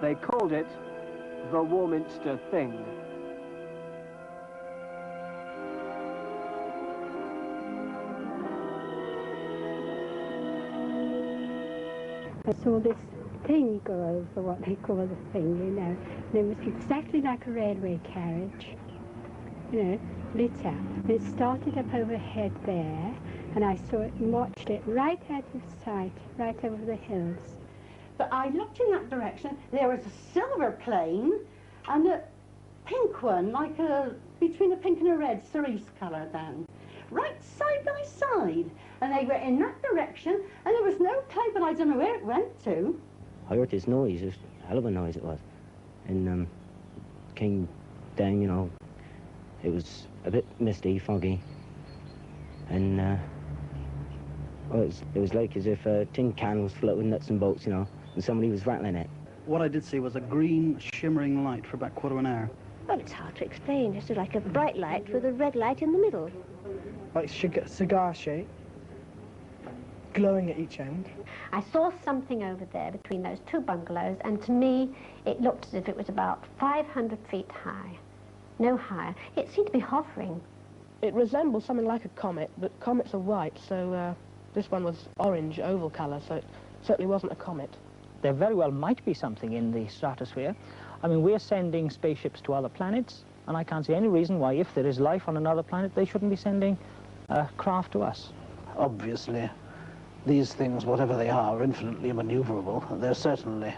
They called it the Warminster Thing. I saw this thing go over, what they call the thing, you know, and it was exactly like a railway carriage, you know, lit up. And it started up overhead there, and I saw it and watched it right out of sight, right over the hills. But I looked in that direction, there was a silver plane and a pink one, like between a pink and a red cerise colour then. Right side by side, and they were in that direction, and there was no cloud, but I don't know where it went to. I heard this noise, it was a hell of a noise it was, and came down, you know, it was a bit misty, foggy, and well, it was like as if a tin can was floating nuts and bolts, you know, and somebody was rattling it. What I did see was a green shimmering light for about a quarter of an hour. Well, it's hard to explain. It's like a bright light with a red light in the middle. Like cigar shape, glowing at each end. I saw something over there between those two bungalows, and to me it looked as if it was about 500 feet high, no higher. It seemed to be hovering. It resembled something like a comet, but comets are white, so this one was orange, oval colour, so it certainly wasn't a comet. There very well might be something in the stratosphere. I mean, we're sending spaceships to other planets, and I can't see any reason why, if there is life on another planet, they shouldn't be sending craft to us. Obviously, these things, whatever they are infinitely maneuverable. They're certainly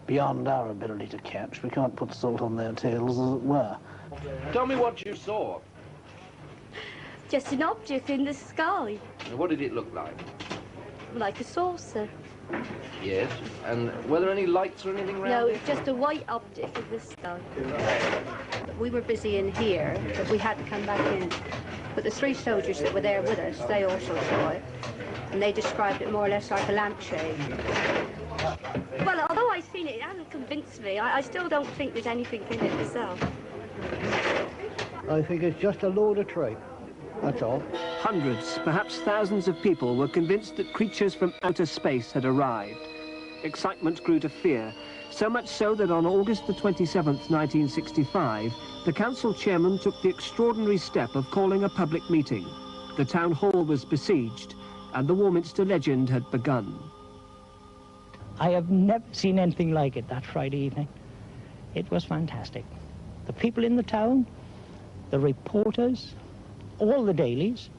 beyond our ability to catch. We can't put salt on their tails, as it were. Tell me what you saw. Just an object in the sky. And what did it look like? Like a saucer. Yes. And were there any lights or anything around No, it? it's just a white object in the sky. We were busy in here, but we had to come back in. But the three soldiers that were there with us, they also saw it. And they described it more or less like a lampshade. Well, although I've seen it, it hasn't convinced me. I still don't think there's anything in it myself. I think it's just a load of tripe. That's all. Hundreds, perhaps thousands of people were convinced that creatures from outer space had arrived. Excitement grew to fear, so much so that on August the 27th, 1965, the council chairman took the extraordinary step of calling a public meeting. The town hall was besieged, and the Warminster legend had begun. I have never seen anything like it that Friday evening. It was fantastic. The people in the town, the reporters, all the dailies.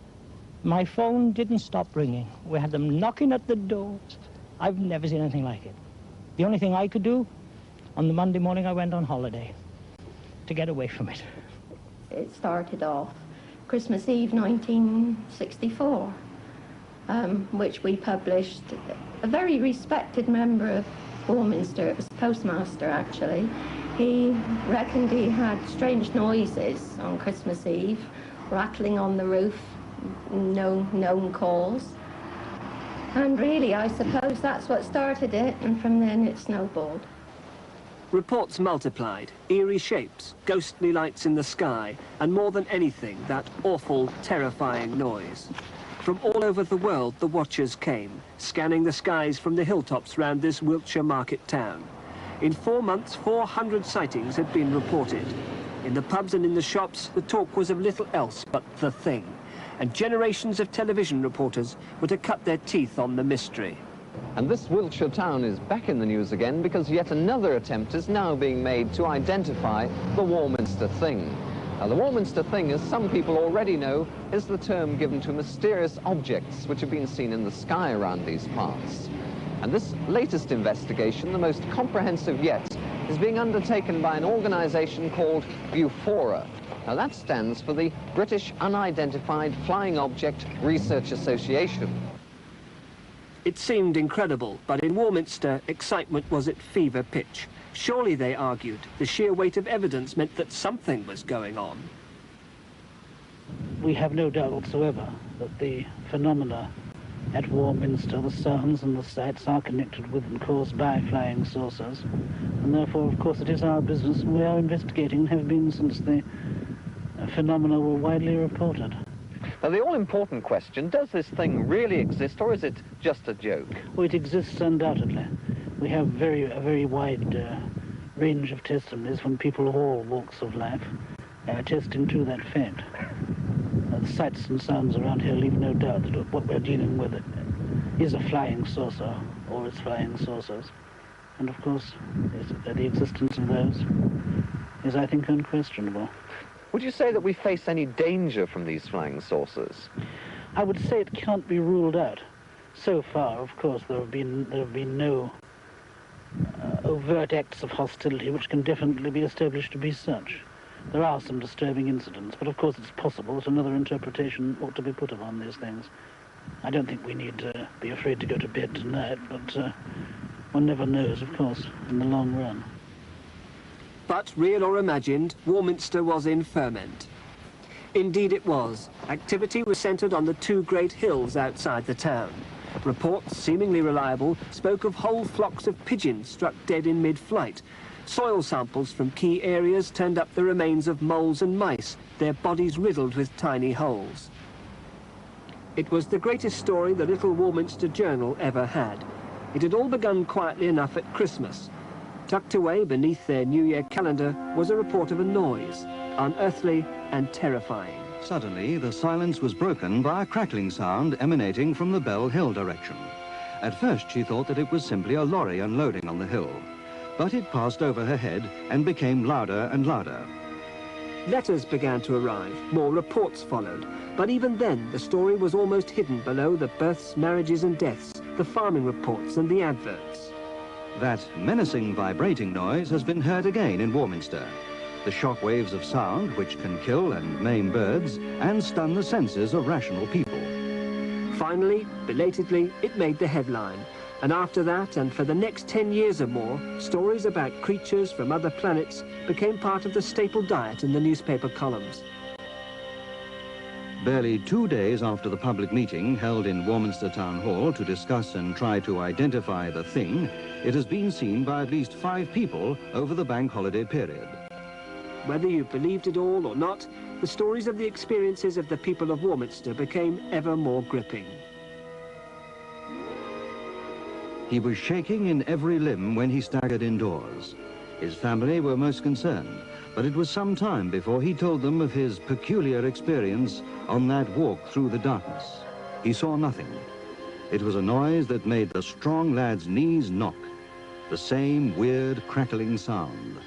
My phone didn't stop ringing. We had them knocking at the doors. I've never seen anything like it. The only thing I could do, on the Monday morning I went on holiday to get away from it. It started off Christmas Eve 1964, which we published. A very respected member of Warminster, it was the postmaster actually, he reckoned he had strange noises on Christmas Eve, rattling on the roof, no known cause. And really, I suppose that's what started it, and from then it snowballed. Reports multiplied, eerie shapes, ghostly lights in the sky, and more than anything, that awful, terrifying noise. From all over the world, the watchers came, scanning the skies from the hilltops round this Wiltshire market town. In 4 months, 400 sightings had been reported. In the pubs and in the shops, the talk was of little else but the thing, and generations of television reporters were to cut their teeth on the mystery. And this Wiltshire town is back in the news again because yet another attempt is now being made to identify the Warminster Thing. Now, the Warminster Thing, as some people already know, is the term given to mysterious objects which have been seen in the sky around these parts. And this latest investigation, the most comprehensive yet, is being undertaken by an organisation called BUFORA. Now, that stands for the British Unidentified Flying Object Research Association. It seemed incredible, but in Warminster, excitement was at fever pitch. Surely, they argued, the sheer weight of evidence meant that something was going on. We have no doubt whatsoever that the phenomena at Warminster, the sounds and the sights are connected with and caused by flying saucers. And therefore, of course, it is our business, and we are investigating and have been since the phenomena were widely reported. Now, the all-important question, does this thing really exist, or is it just a joke? Well, it exists undoubtedly. We have a very wide range of testimonies from people of all walks of life attesting to that fact. The sights and sounds around here leave no doubt that what we're dealing with is a flying saucer, or it's flying saucers. And of course, the existence of those is, I think, unquestionable. Would you say that we face any danger from these flying saucers? I would say it can't be ruled out. So far, of course, there have been no overt acts of hostility which can definitely be established to be such. There are some disturbing incidents, but of course it's possible that another interpretation ought to be put upon these things. I don't think we need to be afraid to go to bed tonight, but one never knows, of course, in the long run. But, real or imagined, Warminster was in ferment. Indeed it was. Activity was centred on the two great hills outside the town. Reports, seemingly reliable, spoke of whole flocks of pigeons struck dead in mid-flight. Soil samples from key areas turned up the remains of moles and mice, their bodies riddled with tiny holes. It was the greatest story the little Warminster Journal ever had. It had all begun quietly enough at Christmas. Tucked away beneath their New Year calendar was a report of a noise, unearthly and terrifying. Suddenly, the silence was broken by a crackling sound emanating from the Bell Hill direction. At first, she thought that it was simply a lorry unloading on the hill. But it passed over her head and became louder and louder. Letters began to arrive, more reports followed, but even then the story was almost hidden below the births, marriages and deaths, the farming reports and the adverts. That menacing vibrating noise has been heard again in Warminster. The shock waves of sound which can kill and maim birds and stun the senses of rational people. Finally, belatedly, it made the headline. And after that, and for the next 10 years or more, stories about creatures from other planets became part of the staple diet in the newspaper columns. Barely 2 days after the public meeting held in Warminster Town Hall to discuss and try to identify the thing, it has been seen by at least 5 people over the bank holiday period. Whether you believed it all or not, the stories of the experiences of the people of Warminster became ever more gripping. He was shaking in every limb when he staggered indoors. His family were most concerned, but it was some time before he told them of his peculiar experience on that walk through the darkness. He saw nothing. It was a noise that made the strong lad's knees knock. The same weird crackling sound.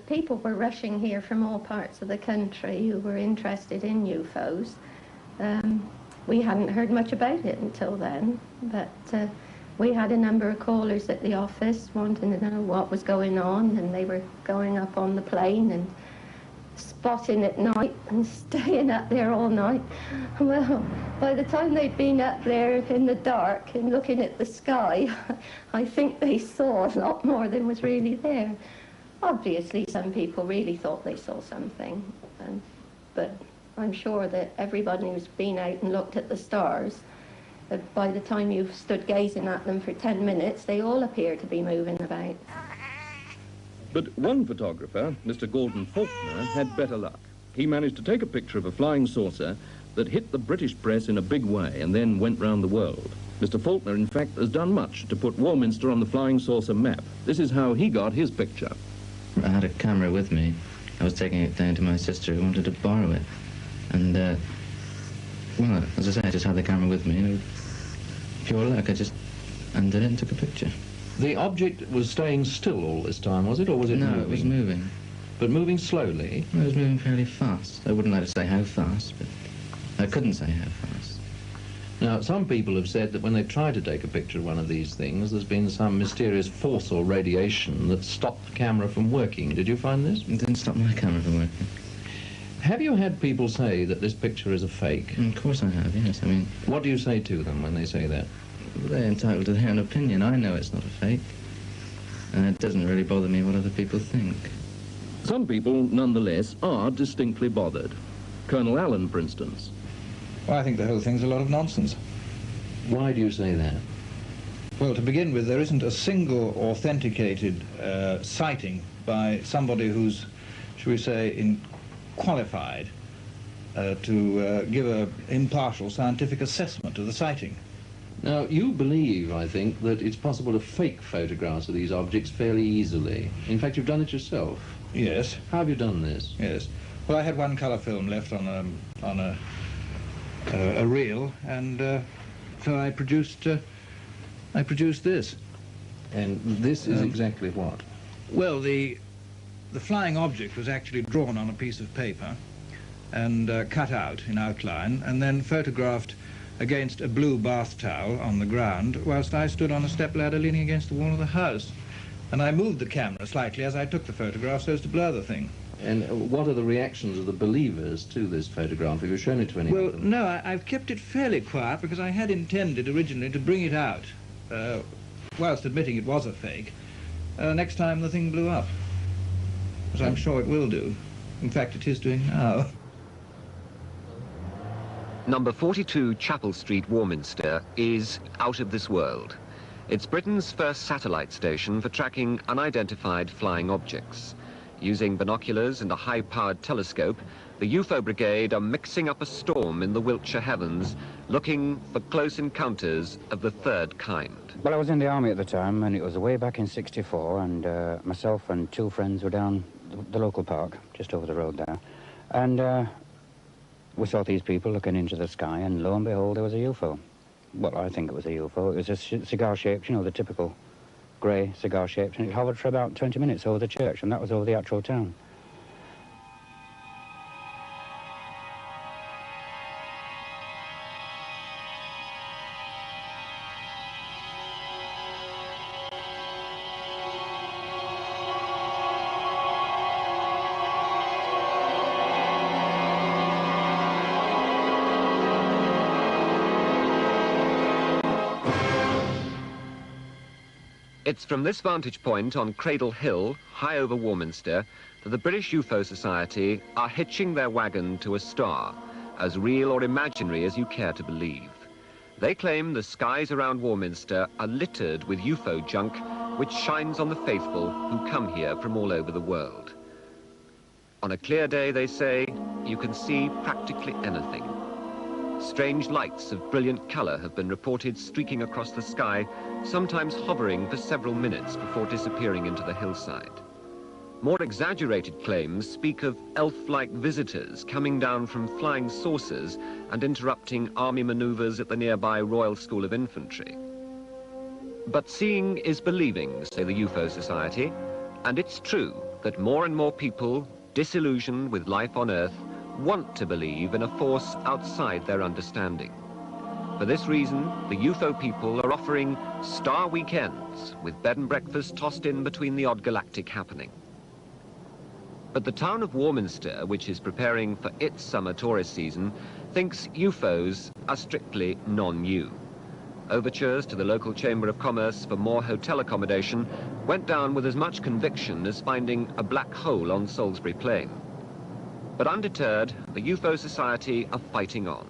People were rushing here from all parts of the country who were interested in UFOs. We hadn't heard much about it until then, but we had a number of callers at the office wanting to know what was going on, and they were going up on the plane and spotting at night and staying up there all night. Well, by the time they'd been up there in the dark and looking at the sky, I think they saw a lot more than was really there. Obviously, some people really thought they saw something, but I'm sure that everybody who's been out and looked at the stars, by the time you've stood gazing at them for 10 minutes, they all appear to be moving about. But one photographer, Mr. Gordon Faulkner, had better luck. He managed to take a picture of a flying saucer that hit the British press in a big way and then went round the world. Mr. Faulkner, in fact, has done much to put Warminster on the flying saucer map. This is how he got his picture. I had a camera with me. I was taking it down to my sister who wanted to borrow it. And, well, as I say, I just had the camera with me. And pure luck, I just undid it and took a picture. The object was staying still all this time, was it, or was it moving? No, it was moving. But moving slowly? It was moving fairly fast. I wouldn't like to say how fast, but I couldn't say how fast. Now, some people have said that when they've tried to take a picture of one of these things, there's been some mysterious force or radiation that stopped the camera from working. Did you find this? It didn't stop my camera from working. Have you had people say that this picture is a fake? Of course I have, yes. I mean... What do you say to them when they say that? They're entitled to their own opinion. I know it's not a fake. And it doesn't really bother me what other people think. Some people, nonetheless, are distinctly bothered. Colonel Allen, for instance. Well, I think the whole thing's a lot of nonsense. Why do you say that? Well, to begin with, there isn't a single authenticated sighting by somebody who's, shall we say, qualified to give an impartial scientific assessment of the sighting. Now, you believe, I think, that it's possible to fake photographs of these objects fairly easily. In fact, you've done it yourself. Yes. How have you done this? Yes. Well, I had one colour film left on a reel, and so I produced this. And this is exactly what? Well, the flying object was actually drawn on a piece of paper and cut out in outline, and then photographed against a blue bath towel on the ground, whilst I stood on a stepladder leaning against the wall of the house. And I moved the camera slightly as I took the photograph so as to blur the thing. And what are the reactions of the believers to this photograph? Have you shown it to anyone? Well, no, I've kept it fairly quiet because I had intended originally to bring it out, whilst admitting it was a fake, next time the thing blew up. As I'm sure it will do. In fact, it is doing now. Number 42 Chapel Street, Warminster, is out of this world. It's Britain's first satellite station for tracking unidentified flying objects. Using binoculars and a high-powered telescope, the UFO brigade are mixing up a storm in the Wiltshire heavens, looking for close encounters of the third kind. Well, I was in the army at the time, and it was way back in '64, and myself and two friends were down the local park, just over the road there, and we saw these people looking into the sky, and lo and behold, there was a UFO. Well, I think it was a UFO. It was a cigar-shaped, you know, the typical grey cigar-shaped, and it hovered for about 20 minutes over the church, and that was over the actual town. It's from this vantage point on Cradle Hill, high over Warminster, that the British UFO Society are hitching their wagon to a star, as real or imaginary as you care to believe. They claim the skies around Warminster are littered with UFO junk, which shines on the faithful who come here from all over the world. On a clear day, they say, you can see practically anything. Strange lights of brilliant colour have been reported streaking across the sky, sometimes hovering for several minutes before disappearing into the hillside. More exaggerated claims speak of elf-like visitors coming down from flying saucers and interrupting army manoeuvres at the nearby Royal School of Infantry. But seeing is believing, say the UFO Society, and it's true that more and more people, disillusioned with life on Earth, want to believe in a force outside their understanding. For this reason, the UFO people are offering star weekends with bed and breakfast tossed in between the odd galactic happening. But the town of Warminster, which is preparing for its summer tourist season, thinks UFOs are strictly non-new. Overtures to the local Chamber of Commerce for more hotel accommodation went down with as much conviction as finding a black hole on Salisbury Plain. But undeterred, the UFO Society are fighting on.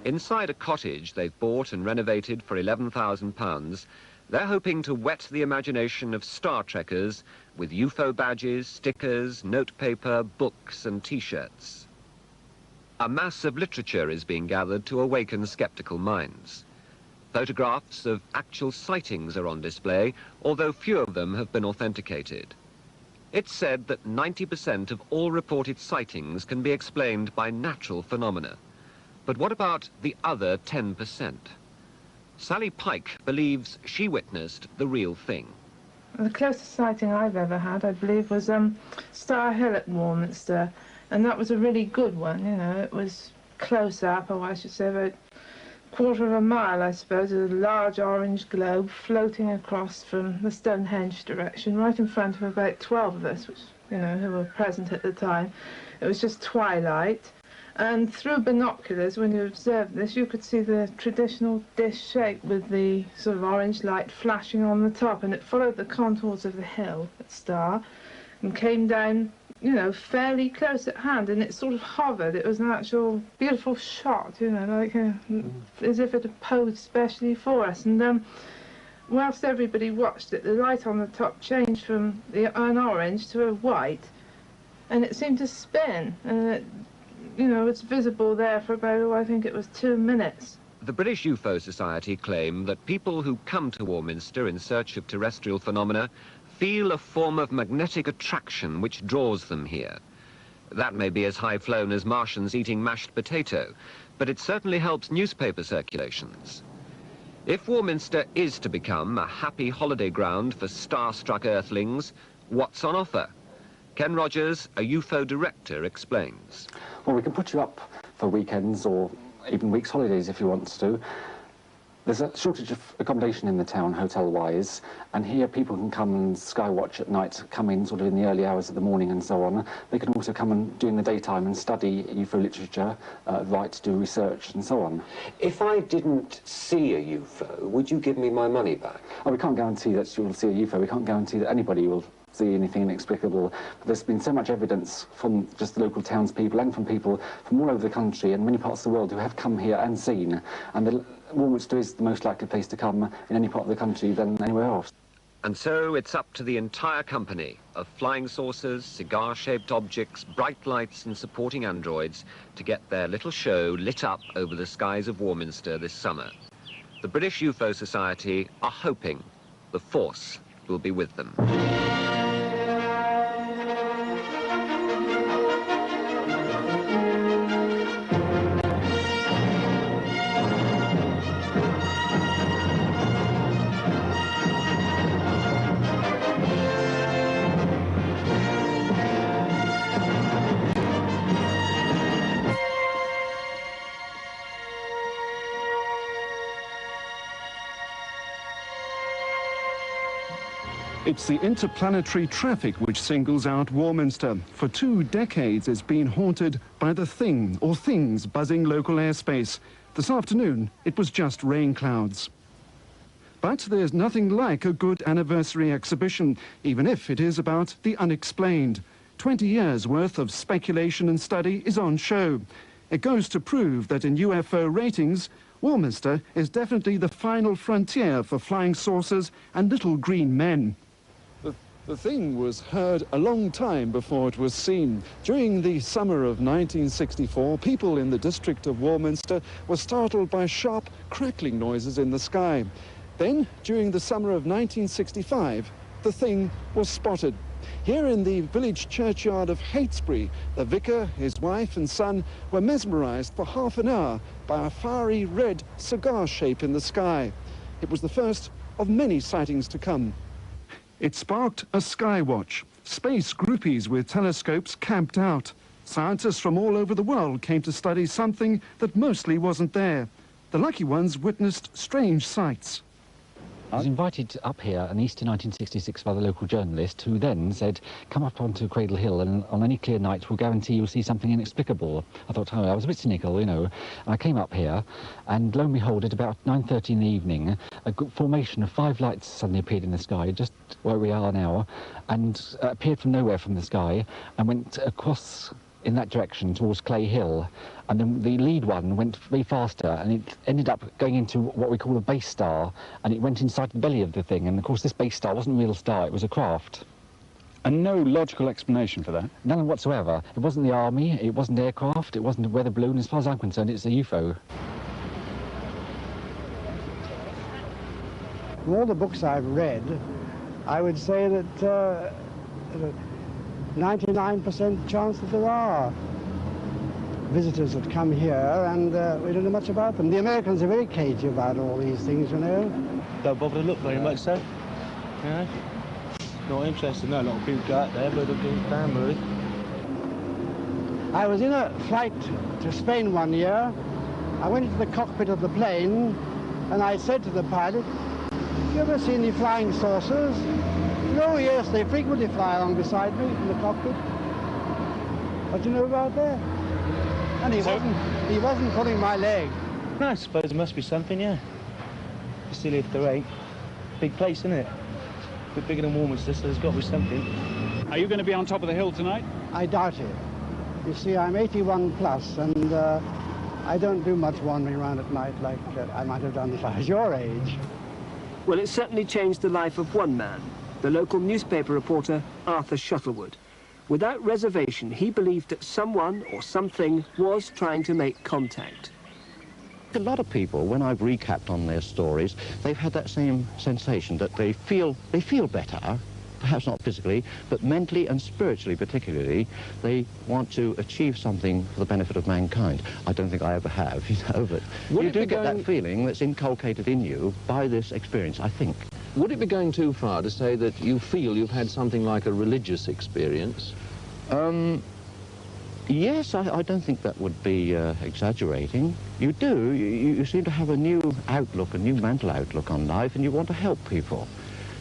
Inside a cottage they've bought and renovated for £11,000, they're hoping to whet the imagination of Star Trekkers with UFO badges, stickers, notepaper, books and T-shirts. A mass of literature is being gathered to awaken skeptical minds. Photographs of actual sightings are on display, although few of them have been authenticated. It's said that 90% of all reported sightings can be explained by natural phenomena. But what about the other 10%? Sally Pike believes she witnessed the real thing. The closest sighting I've ever had, I believe, was Star Hill at Warminster, and that was a really good one, you know. It was close up, or I should say about a quarter of a mile, I suppose, with a large orange globe floating across from the Stonehenge direction, right in front of about 12 of us, which, you know, who were present at the time. It was just twilight. And through binoculars, when you observed this, you could see the traditional dish shape with the sort of orange light flashing on the top, and it followed the contours of the hill at Star and came down, you know, fairly close at hand, and it sort of hovered. It was an actual beautiful shot, you know, like as if it had posed specially for us. And whilst everybody watched it, the light on the top changed from an orange to a white, and it seemed to spin, and it, you know, it's visible there for about, oh, I think it was 2 minutes. The British UFO Society claim that people who come to Warminster in search of terrestrial phenomena feel a form of magnetic attraction which draws them here. That may be as high-flown as Martians eating mashed potato, but it certainly helps newspaper circulations. If Warminster is to become a happy holiday ground for star-struck Earthlings, what's on offer? Ken Rogers, a UFO director, explains. Well, we can put you up for weekends or even weeks' holidays if you want to. There's a shortage of accommodation in the town, hotel-wise, and here people can come and sky watch at night, come in sort of in the early hours of the morning and so on. They can also come and during the daytime and study UFO literature, write, do research and so on. If I didn't see a UFO, would you give me my money back? Oh, we can't guarantee that you'll see a UFO. We can't guarantee that anybody will see anything inexplicable. But there's been so much evidence from just the local townspeople and from people from all over the country and many parts of the world who have come here and seen. And Warminster is the most likely place to come in any part of the country than anywhere else. And so it's up to the entire company of flying saucers, cigar-shaped objects, bright lights and supporting androids to get their little show lit up over the skies of Warminster this summer. The British UFO Society are hoping the Force will be with them. It's the interplanetary traffic which singles out Warminster. For 2 decades, it's been haunted by the Thing, or things buzzing local airspace. This afternoon, it was just rain clouds. But there's nothing like a good anniversary exhibition, even if it is about the unexplained. 20 years' worth of speculation and study is on show. It goes to prove that in UFO ratings, Warminster is definitely the final frontier for flying saucers and little green men. The Thing was heard a long time before it was seen. During the summer of 1964, people in the district of Warminster were startled by sharp crackling noises in the sky. Then, during the summer of 1965, the Thing was spotted. Here in the village churchyard of Heytesbury, the vicar, his wife and son were mesmerised for half an hour by a fiery red cigar shape in the sky. It was the first of many sightings to come. It sparked a sky watch. Space groupies with telescopes camped out. Scientists from all over the world came to study something that mostly wasn't there. The lucky ones witnessed strange sights. I was invited up here in Easter 1966 by the local journalist who then said, come up onto Cradle Hill and on any clear night we'll guarantee you'll see something inexplicable. I thought, oh, I was a bit cynical, you know. And I came up here and lo and behold, at about 9:30 in the evening, a formation of 5 lights suddenly appeared in the sky, just where we are now, and appeared from nowhere from the sky and went across in that direction towards Clay Hill, and then the lead one went way faster and it ended up going into what we call a base star, and it went inside the belly of the thing, and of course this base star wasn't a real star, it was a craft. And no logical explanation for that? None whatsoever. It wasn't the army, it wasn't aircraft, it wasn't a weather balloon. As far as I'm concerned, it's a UFO. From all the books I've read, I would say that 99% chance that there are visitors that come here, and we don't know much about them. The Americans are very cagey about all these things, you know. Don't bother to look very much, so. You know, not interested. No, a lot of people go out there, but they'll do damn really. I was in a flight to Spain one year. I went into the cockpit of the plane, and I said to the pilot, "You ever see any flying saucers?" "Oh, yes, they frequently fly along beside me in the cockpit." What do you know about that? And he wasn't pulling my leg. No, I suppose there must be something, yeah. You silly if there ain't. Big place, isn't it? A bit bigger than Warminster, so there's got to be something. Are you going to be on top of the hill tonight? I doubt it. You see, I'm 81 plus, and I don't do much wandering around at night like I might have done if I was your age. Well, it certainly changed the life of one man, the local newspaper reporter, Arthur Shuttlewood. Without reservation, he believed that someone or something was trying to make contact. A lot of people, when I've recapped on their stories, they've had that same sensation that they feel better, perhaps not physically, but mentally and spiritually particularly. They want to achieve something for the benefit of mankind. I don't think I ever have, you know, but you do get that feeling that's inculcated in you by this experience, I think. Would it be going too far to say that you feel you've had something like a religious experience? Yes, I don't think that would be exaggerating. You do. You seem to have a new outlook, a new mental outlook on life, and you want to help people.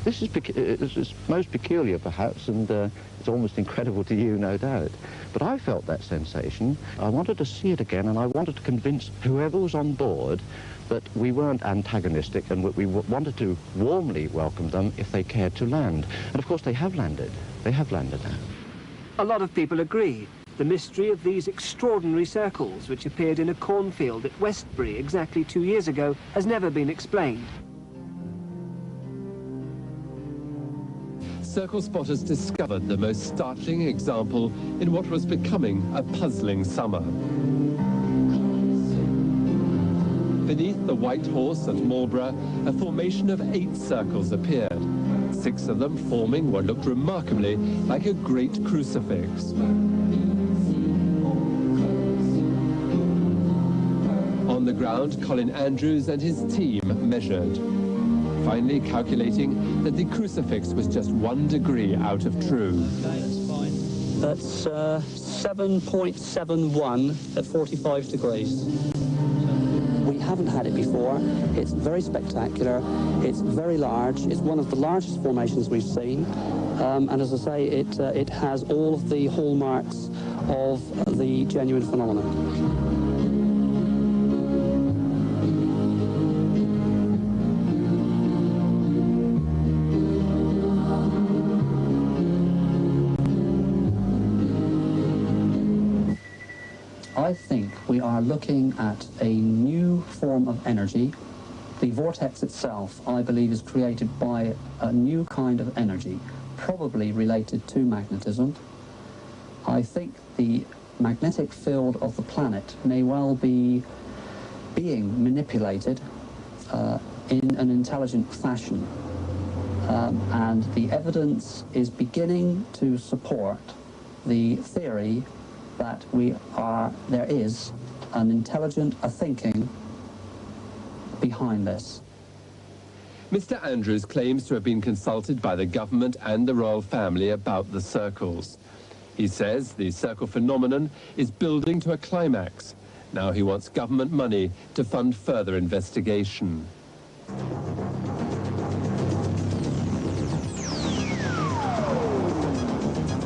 This is most peculiar, perhaps, and it's almost incredible to you, no doubt. But I felt that sensation. I wanted to see it again, and I wanted to convince whoever was on board that we weren't antagonistic, and we wanted to warmly welcome them if they cared to land. And of course, they have landed. They have landed now. A lot of people agree. The mystery of these extraordinary circles, which appeared in a cornfield at Westbury exactly 2 years ago, has never been explained. Circle spotters discovered the most startling example in what was becoming a puzzling summer. Beneath the White Horse at Marlborough, a formation of 8 circles appeared, 6 of them forming what looked remarkably like a great crucifix. On the ground, Colin Andrews and his team measured, finally calculating that the crucifix was just 1 degree out of true. That's 7.71 at 45 degrees. We haven't had it before. It's very spectacular. It's very large. It's one of the largest formations we've seen. And as I say, it has all of the hallmarks of the genuine phenomenon. I think we are looking at a new form of energy. The vortex itself, I believe, is created by a new kind of energy, probably related to magnetism. I think the magnetic field of the planet may well be being manipulated in an intelligent fashion. And the evidence is beginning to support the theory that there is an intelligent, a thinking behind this. Mr. Andrews claims to have been consulted by the government and the royal family about the circles. He says the circle phenomenon is building to a climax. Now he wants government money to fund further investigation.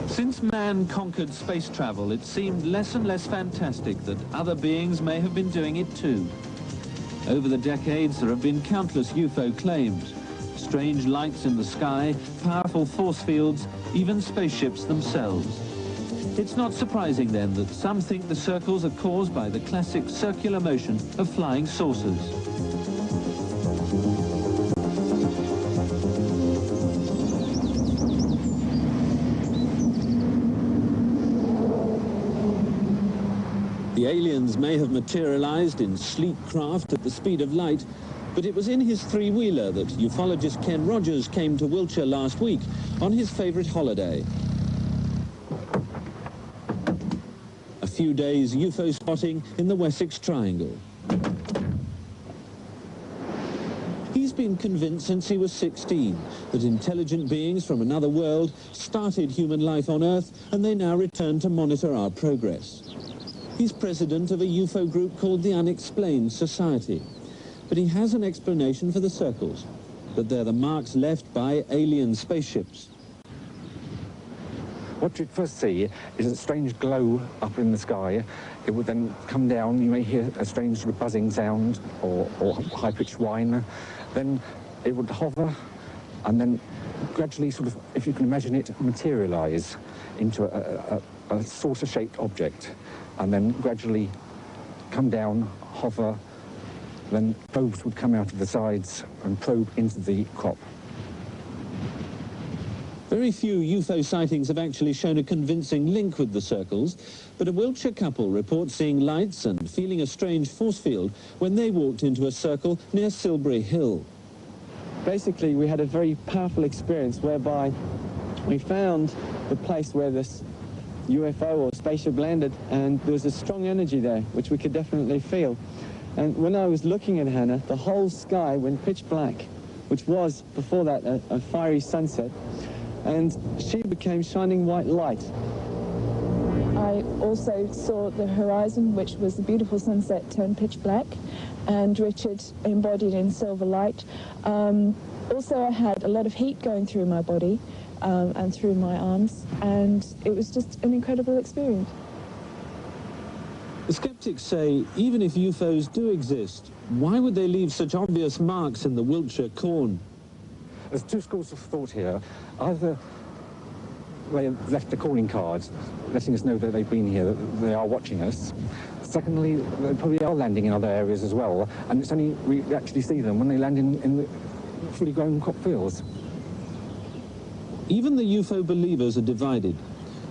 Since man conquered space travel, it seemed less and less fantastic that other beings may have been doing it too. Over the decades, there have been countless UFO claims. Strange lights in the sky, powerful force fields, even spaceships themselves. It's not surprising then that some think the circles are caused by the classic circular motion of flying saucers. The aliens may have materialized in sleek craft at the speed of light, but it was in his three-wheeler that ufologist Ken Rogers came to Wiltshire last week on his favourite holiday. A few days UFO spotting in the Wessex Triangle. He's been convinced since he was 16 that intelligent beings from another world started human life on Earth, and they now return to monitor our progress. He's president of a UFO group called the Unexplained Society. But he has an explanation for the circles, that they're the marks left by alien spaceships. What you'd first see is a strange glow up in the sky. It would then come down, you may hear a strange sort of buzzing sound or high-pitched whine. Then it would hover and then gradually sort of, if you can imagine it, materialise into a saucer-shaped object, and then gradually come down, hover, then probes would come out of the sides and probe into the crop. Very few UFO sightings have actually shown a convincing link with the circles, but a Wiltshire couple reports seeing lights and feeling a strange force field when they walked into a circle near Silbury Hill. Basically, we had a very powerful experience whereby we found the place where this UFO or spaceship landed, and there was a strong energy there, which we could definitely feel. And when I was looking at Hannah, the whole sky went pitch black, which was, before that, a fiery sunset, and she became shining white light. I also saw the horizon, which was the beautiful sunset, turn pitch black, and Richard embodied in silver light. Also, I had a lot of heat going through my body and through my arms, and it was just an incredible experience. The skeptics say even if UFOs do exist, why would they leave such obvious marks in the Wiltshire corn? There's two schools of thought here. Either they have left the calling cards, letting us know that they've been here, that they are watching us. Secondly, they probably are landing in other areas as well, and it's only we actually see them when they land in the fully grown crop fields. Even the UFO believers are divided.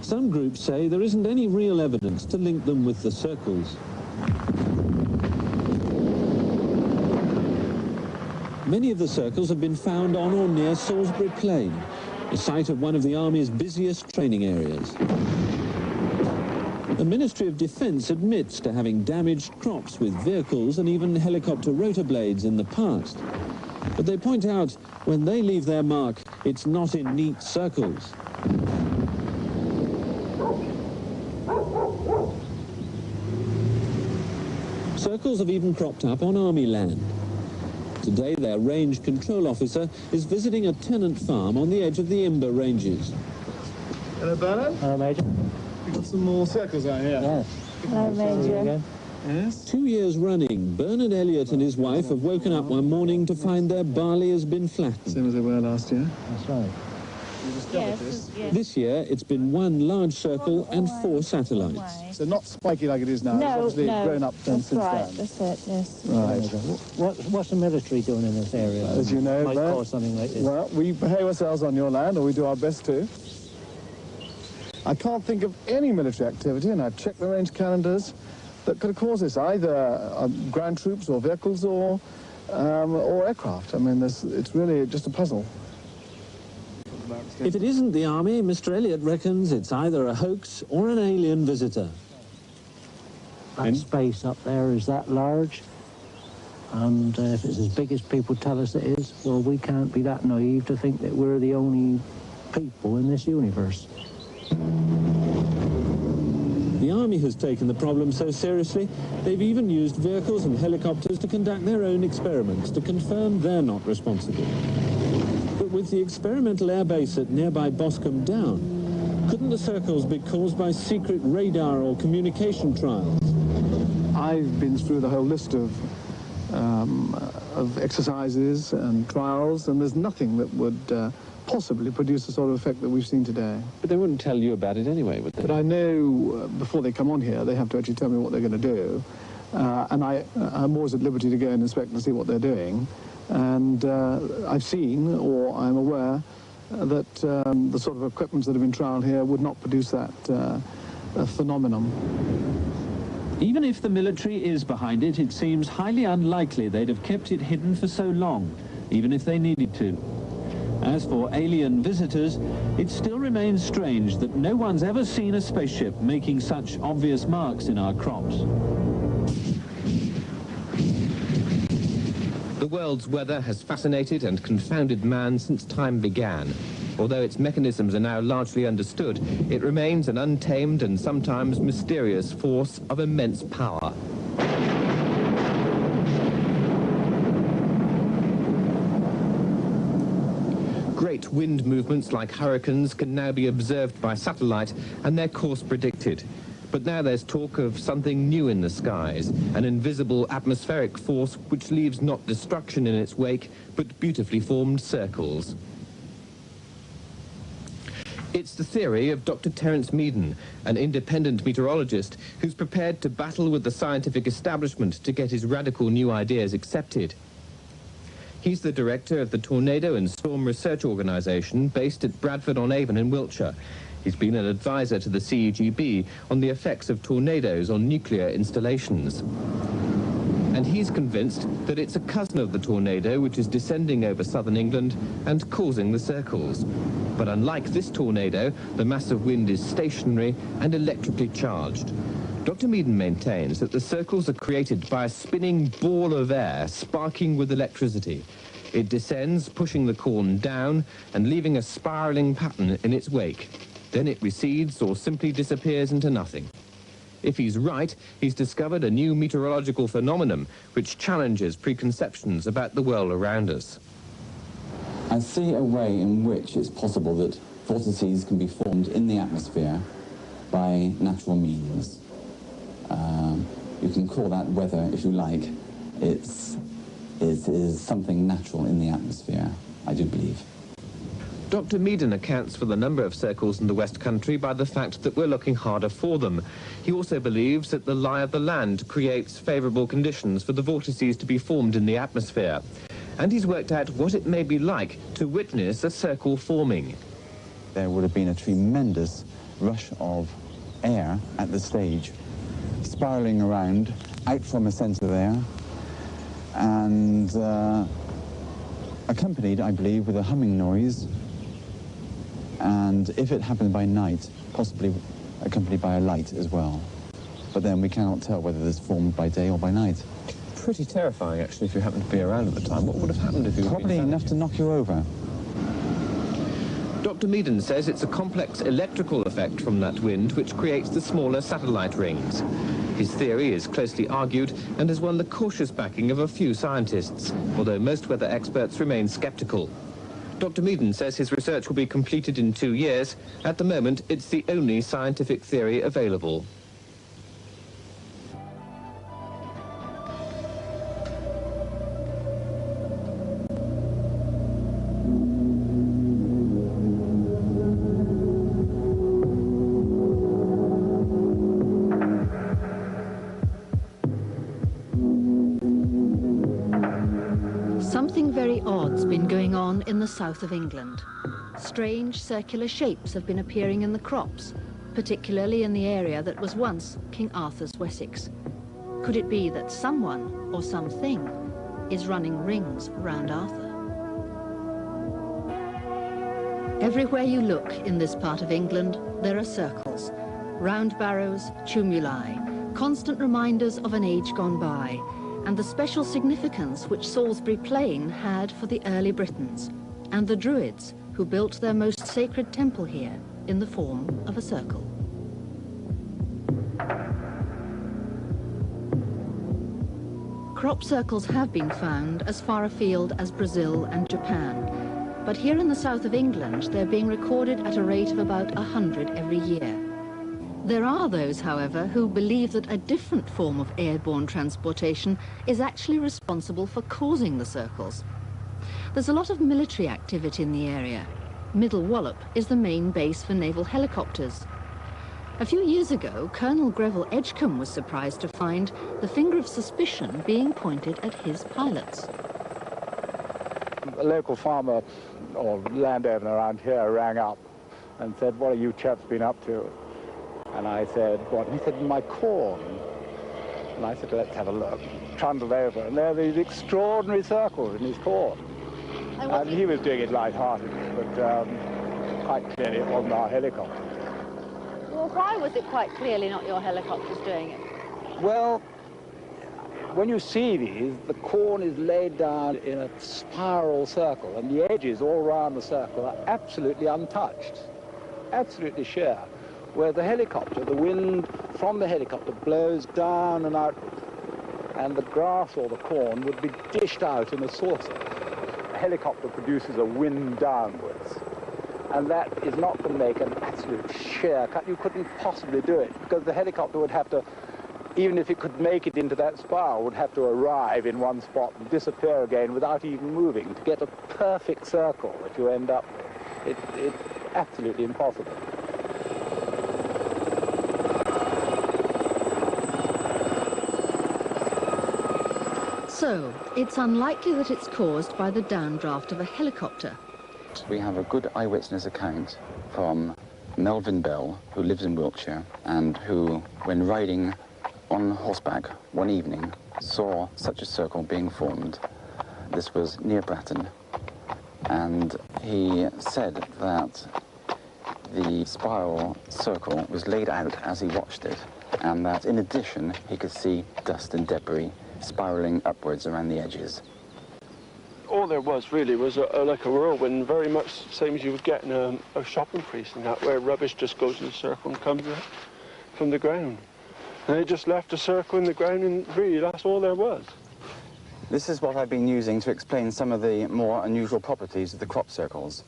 Some groups say there isn't any real evidence to link them with the circles. Many of the circles have been found on or near Salisbury Plain, the site of one of the Army's busiest training areas. The Ministry of Defence admits to having damaged crops with vehicles and even helicopter rotor blades in the past. But they point out when they leave their mark, it's not in neat circles. Circles have even cropped up on Army land. Today, their range control officer is visiting a tenant farm on the edge of the Imber Ranges. Hello, Bernard. Hello, Major. We've got some more circles out here. Yes. Hello, Major. Yes? 2 years running, Bernard Elliott and his wife have woken up one morning to find their barley has been flattened. Same as they were last year. That's right. We discovered this. This year, it's been one large circle and 4 satellites. So not spiky like it is now. No, it's obviously grown up since right, then. that's it, yes. Right. What's the military doing in this area? As you know, might cause something like this. Well, we behave ourselves on your land, or we do our best to. I can't think of any military activity, and I've checked the range calendars, that could have caused this, either ground troops or vehicles or aircraft. I mean, it's really just a puzzle. If it isn't the Army, Mr. Elliott reckons it's either a hoax or an alien visitor. That space up there is that large, and if it's as big as people tell us it is, well, we can't be that naive to think that we're the only people in this universe. The Army has taken the problem so seriously, they've even used vehicles and helicopters to conduct their own experiments to confirm they're not responsible. But with the experimental airbase at nearby Boscombe Down, couldn't the circles be caused by secret radar or communication trials? I've been through the whole list of exercises and trials, and there's nothing that would possibly produce the sort of effect that we've seen today. But they wouldn't tell you about it anyway, would they? But I know before they come on here, they have to actually tell me what they're going to do. And I'm always at liberty to go and inspect and see what they're doing. And I've seen, or I'm aware, that the sort of equipment that have been trialled here would not produce that phenomenon. Even if the military is behind it, it seems highly unlikely they'd have kept it hidden for so long, even if they needed to. As for alien visitors, it still remains strange that no one's ever seen a spaceship making such obvious marks in our crops. The world's weather has fascinated and confounded man since time began. Although its mechanisms are now largely understood, it remains an untamed and sometimes mysterious force of immense power. Great wind movements like hurricanes can now be observed by satellite and their course predicted. But now there's talk of something new in the skies, an invisible atmospheric force which leaves not destruction in its wake, but beautifully formed circles. It's the theory of Dr. Terence Meaden, an independent meteorologist who's prepared to battle with the scientific establishment to get his radical new ideas accepted. He's the director of the Tornado and Storm Research Organisation based at Bradford-on-Avon in Wiltshire. He's been an advisor to the CEGB on the effects of tornadoes on nuclear installations. And he's convinced that it's a cousin of the tornado which is descending over southern England and causing the circles. But unlike this tornado, the mass of wind is stationary and electrically charged. Dr. Meaden maintains that the circles are created by a spinning ball of air sparking with electricity. It descends, pushing the corn down and leaving a spiralling pattern in its wake. Then it recedes or simply disappears into nothing. If he's right, he's discovered a new meteorological phenomenon which challenges preconceptions about the world around us. I see a way in which it's possible that vortices can be formed in the atmosphere by natural means. You can call that weather if you like. It is something natural in the atmosphere, I do believe. Dr. Meaden accounts for the number of circles in the West Country by the fact that we're looking harder for them. He also believes that the lie of the land creates favourable conditions for the vortices to be formed in the atmosphere. And he's worked out what it may be like to witness a circle forming. There would have been a tremendous rush of air at the stage, spiralling around, out from a centre there, and accompanied, I believe, with a humming noise, and if it happened by night, possibly accompanied by a light as well. But then we cannot tell whether this formed by day or by night. Pretty terrifying, actually, if you happened to be around at the time. What would have happened if you... Probably enough to knock you over. Dr. Meaden says it's a complex electrical effect from that wind which creates the smaller satellite rings. His theory is closely argued and has won the cautious backing of a few scientists, although most weather experts remain sceptical. Dr. Meaden says his research will be completed in 2 years. At the moment, it's the only scientific theory available. Something very odd's been going on in the south of England. Strange circular shapes have been appearing in the crops, particularly in the area that was once King Arthur's Wessex. Could it be that someone or something is running rings round Arthur? Everywhere you look in this part of England, there are circles, round barrows, tumuli, constant reminders of an age gone by, and the special significance which Salisbury Plain had for the early Britons, and the Druids who built their most sacred temple here in the form of a circle. Crop circles have been found as far afield as Brazil and Japan, but here in the south of England they're being recorded at a rate of about 100 every year. There are those, however, who believe that a different form of airborne transportation is actually responsible for causing the circles. There's a lot of military activity in the area. Middle Wallop is the main base for naval helicopters. A few years ago, Colonel Greville Edgecombe was surprised to find the finger of suspicion being pointed at his pilots. A local farmer or landowner around here rang up and said, "What have you chaps been up to?" And I said, "What?" And he said, "My corn." And I said, "Let's have a look." Trundled over, and there are these extraordinary circles in his corn. And he was doing it light-heartedly, but quite clearly it wasn't our helicopter. Well, why was it quite clearly not your helicopters doing it? Well, when you see these, the corn is laid down in a spiral circle, and the edges all around the circle are absolutely untouched, absolutely sheer. Where the helicopter, the wind from the helicopter blows down and outwards, and the grass or the corn would be dished out in a saucer. A helicopter produces a wind downwards, and that is not going to make an absolute sheer cut. You couldn't possibly do it, because the helicopter would have to, even if it could make it into that spiral, would have to arrive in one spot and disappear again without even moving to get a perfect circle that you end up with. It's absolutely impossible. So, it's unlikely that it's caused by the downdraft of a helicopter. We have a good eyewitness account from Melvin Bell, who lives in Wiltshire, and who, when riding on horseback one evening, saw such a circle being formed. This was near Bratton, and he said that the spiral circle was laid out as he watched it, and that in addition he could see dust and debris spiraling upwards around the edges. All there was really was like a whirlwind, very much same as you would get in a shopping precinct, where rubbish just goes in a circle and comes out from the ground. And they just left a circle in the ground, and really that's all there was. This is what I've been using to explain some of the more unusual properties of the crop circles.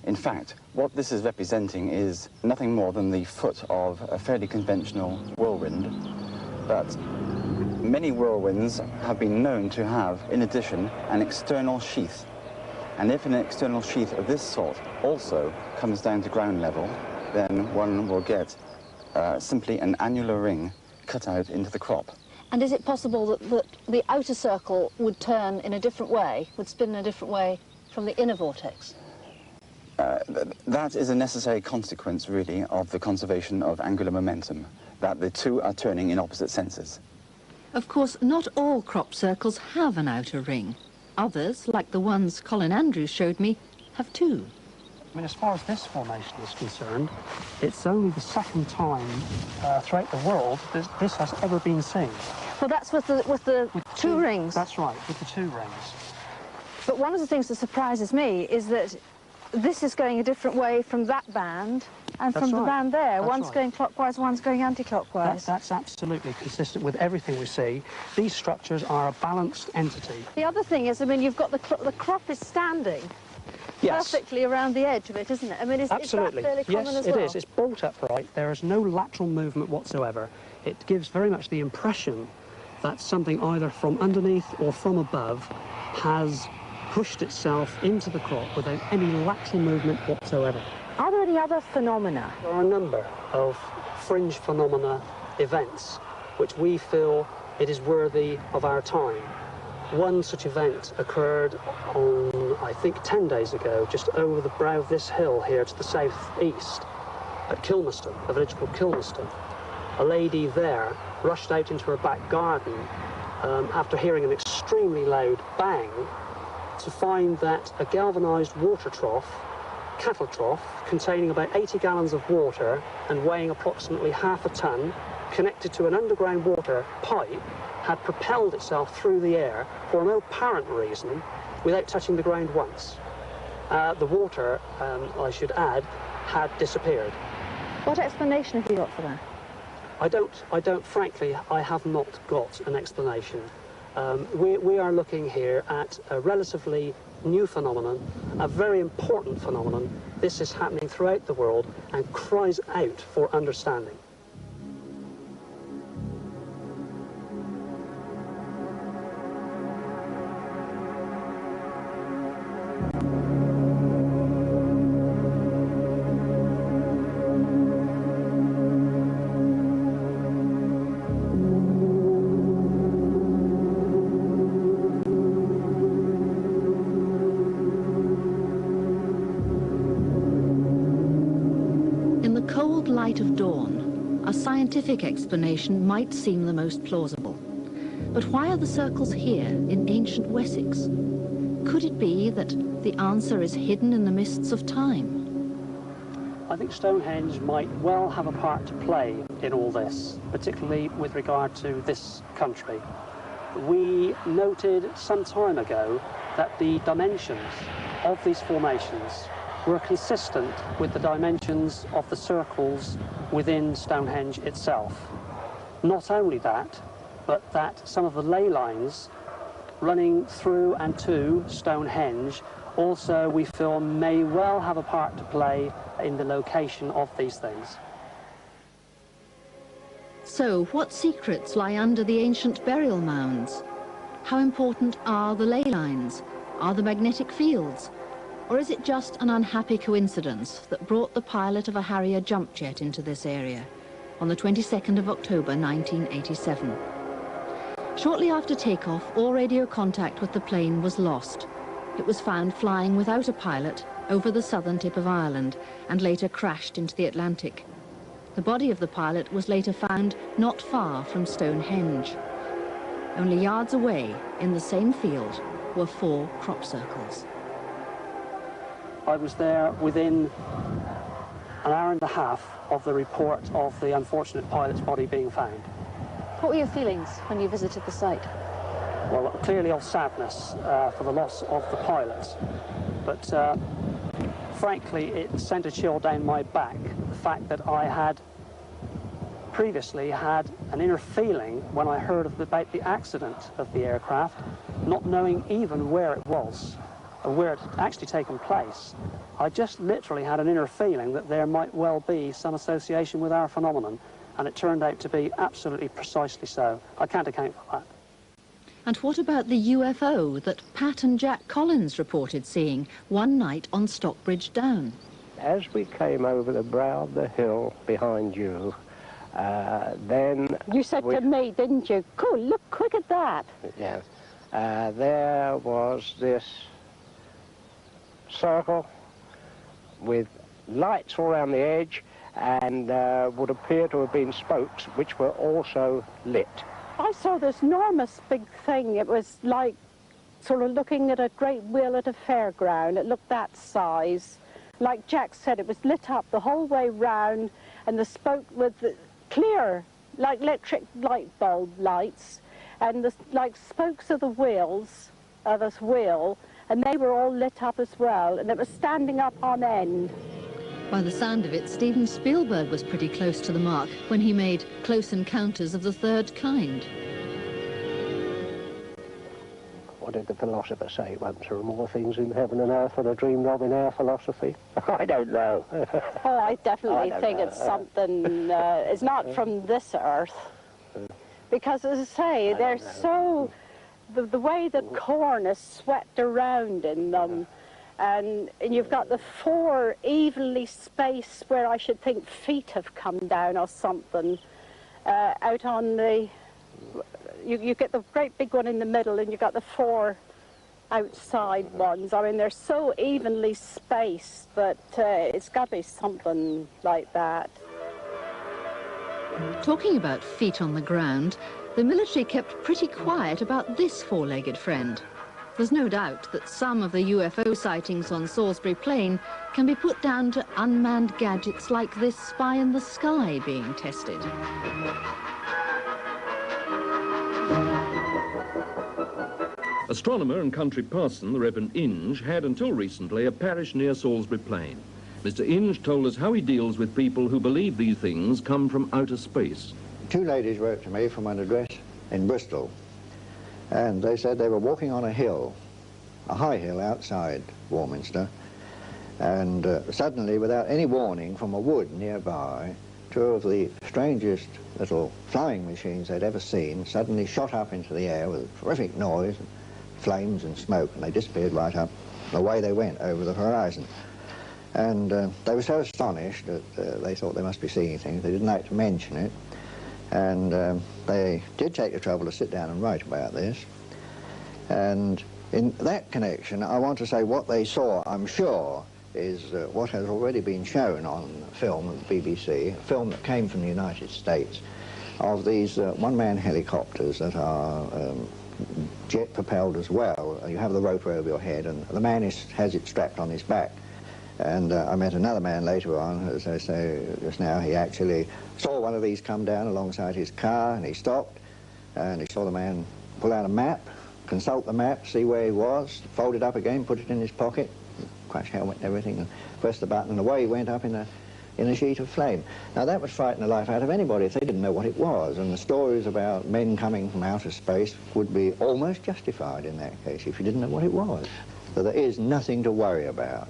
In fact, what this is representing is nothing more than the foot of a fairly conventional whirlwind, but many whirlwinds have been known to have, in addition, an external sheath. And if an external sheath of this sort also comes down to ground level, then one will get simply an annular ring cut out into the crop. And is it possible that the outer circle would turn in a different way, would spin in a different way from the inner vortex? That is a necessary consequence, really, of the conservation of angular momentum, that the two are turning in opposite senses. Of course, not all crop circles have an outer ring. Others, like the ones Colin Andrews showed me, have two. I mean, as far as this formation is concerned, it's only the second time throughout the world this has ever been seen. Well, that's with the two rings. That's right, with the two rings. But one of the things that surprises me is that this is going a different way from that band and from the band there. One's going clockwise, one's going anti-clockwise. That's absolutely consistent with everything we see. These structures are a balanced entity. The other thing is, I mean, you've got the crop is standing perfectly around the edge of it, isn't it? I mean, is that fairly common as well? Yes, it is. It's bolt upright. There is no lateral movement whatsoever. It gives very much the impression that something either from underneath or from above has pushed itself into the crop without any lateral movement whatsoever. Are there any other phenomena? There are a number of fringe phenomena events which we feel it is worthy of our time. One such event occurred on, I think, 10 days ago, just over the brow of this hill here to the southeast at Kilmerston, a village called Kilmerston. A lady there rushed out into her back garden after hearing an extremely loud bang to find that a galvanised water trough, cattle trough, containing about 80 gallons of water and weighing approximately half a tonne, connected to an underground water pipe, had propelled itself through the air for no apparent reason without touching the ground once. The water, I should add, had disappeared. What explanation have you got for that? Frankly, I have not got an explanation. We are looking here at a relatively new phenomenon, a very important phenomenon. This is happening throughout the world and cries out for understanding. Light of dawn, a scientific explanation might seem the most plausible. But why are the circles here in ancient Wessex? Could it be that the answer is hidden in the mists of time? I think Stonehenge might well have a part to play in all this, particularly with regard to this country. We noted some time ago that the dimensions of these formations were consistent with the dimensions of the circles within Stonehenge itself. Not only that, but that some of the ley lines running through and to Stonehenge also, we feel, may well have a part to play in the location of these things. So, what secrets lie under the ancient burial mounds? How important are the ley lines? Are the magnetic fields? Or is it just an unhappy coincidence that brought the pilot of a Harrier jump jet into this area on the 22nd of October 1987? Shall Shortly after takeoff, all radio contact with the plane was lost. It was found flying without a pilot over the southern tip of Ireland and later crashed into the Atlantic. The body of the pilot was later found not far from Stonehenge. Only yards away, in the same field, were 4 crop circles. I was there within an hour and a half of the report of the unfortunate pilot's body being found. What were your feelings when you visited the site? Well, clearly of sadness for the loss of the pilot, but frankly it sent a chill down my back, the fact that I had previously had an inner feeling when I heard about the accident of the aircraft, not knowing even where it was or where it had actually taken place. I just literally had an inner feeling that there might well be some association with our phenomenon, and it turned out to be absolutely precisely so. I can't account for that. And what about the UFO that Pat and Jack Collins reported seeing one night on Stockbridge Down? As we came over the brow of the hill behind you, then... You said to me, didn't you? Cool, look quick at that. Yes. There was this circle with lights all around the edge and would appear to have been spokes which were also lit. I saw this enormous big thing. It was like sort of looking at a great wheel at a fairground. It looked that size. Like Jack said, it was lit up the whole way round, and the spoke with clear, like electric light bulb lights, and the like spokes of the wheels of this wheel, and they were all lit up as well, and it was standing up on end. By the sound of it, Steven Spielberg was pretty close to the mark when he made Close Encounters of the Third Kind. What did the philosopher say once? There are more things in heaven and earth than are dreamed of in our philosophy. I don't know. Oh, I definitely think it's something, it's not from this earth. Because, as I say, they're so... The way the corn is swept around in them, and you've got the 4 evenly spaced where I should think feet have come down or something out on the... You get the great big one in the middle, and you've got the 4 outside ones. I mean, they're so evenly spaced that it's got to be something like that. Talking about feet on the ground, the military kept pretty quiet about this 4-legged friend. There's no doubt that some of the UFO sightings on Salisbury Plain can be put down to unmanned gadgets like this spy in the sky being tested. Astronomer and country parson, the Reverend Inge, had until recently a parish near Salisbury Plain. Mr. Inge told us how he deals with people who believe these things come from outer space. 2 ladies wrote to me from an address in Bristol, and they said they were walking on a hill, a high hill outside Warminster, and suddenly, without any warning from a wood nearby, 2 of the strangest little flying machines they'd ever seen suddenly shot up into the air with a terrific noise, flames and smoke, and they disappeared right up. Away they went over the horizon. And they were so astonished that they thought they must be seeing things. They didn't like to mention it. And they did take the trouble to sit down and write about this. And in that connection, I want to say what they saw, I'm sure, is what has already been shown on film of the BBC, a film that came from the United States, of these one-man helicopters that are jet-propelled as well. You have the rotor over your head, and the man has it strapped on his back. And I met another man later on, as I say just now, he actually saw one of these come down alongside his car, and he stopped, and he saw the man pull out a map, consult the map, see where he was, fold it up again, put it in his pocket, crash helmet and everything, and press the button, and away he went up in a sheet of flame. Now that would frighten the life out of anybody if they didn't know what it was, and the stories about men coming from outer space would be almost justified in that case if you didn't know what it was. So there is nothing to worry about.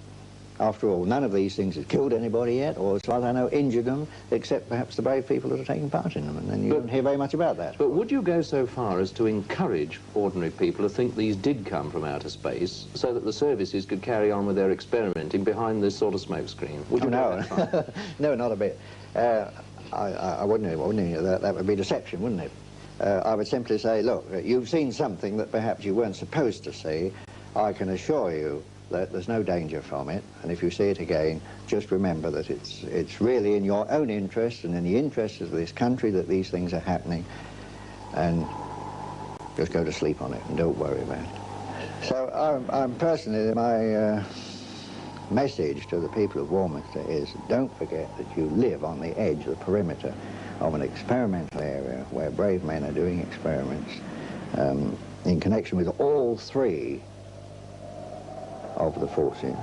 After all, none of these things has killed anybody yet, or as far as I know, injured them, except perhaps the brave people that are taking part in them, and then you don't hear very much about that. But would you go so far as to encourage ordinary people to think these did come from outer space, so that the services could carry on with their experimenting behind this sort of smoke screen? Would you go that far? No, not a bit. I wouldn't. That would be deception, wouldn't it? I would simply say, look, you've seen something that perhaps you weren't supposed to see. I can assure you that there's no danger from it, and if you see it again, just remember that it's really in your own interest and in the interest of this country that these things are happening, and just go to sleep on it and don't worry about it. So I'm personally, my message to the people of Warminster is, don't forget that you live on the edge, the perimeter of an experimental area where brave men are doing experiments in connection with all three of the forces.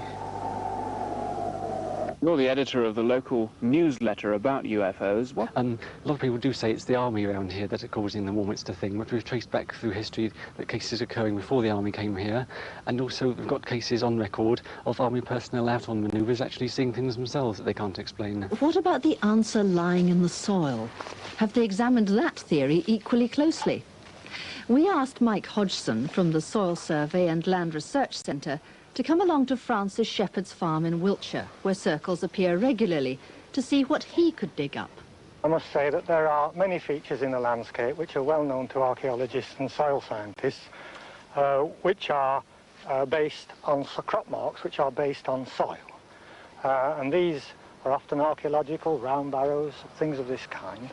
You're the editor of the local newsletter about UFOs. What? A lot of people do say it's the army around here that are causing the Warminster Thing, but we've traced back through history that cases occurring before the army came here, and also we've got cases on record of army personnel out on manoeuvres actually seeing things themselves that they can't explain. What about the answer lying in the soil? Have they examined that theory equally closely? We asked Mike Hodgson from the Soil Survey and Land Research Centre to come along to Francis Shepherd's farm in Wiltshire, where circles appear regularly, to see what he could dig up. I must say that there are many features in the landscape which are well known to archaeologists and soil scientists, which are based on crop marks, which are based on soil. And these are often archaeological, round barrows, things of this kind,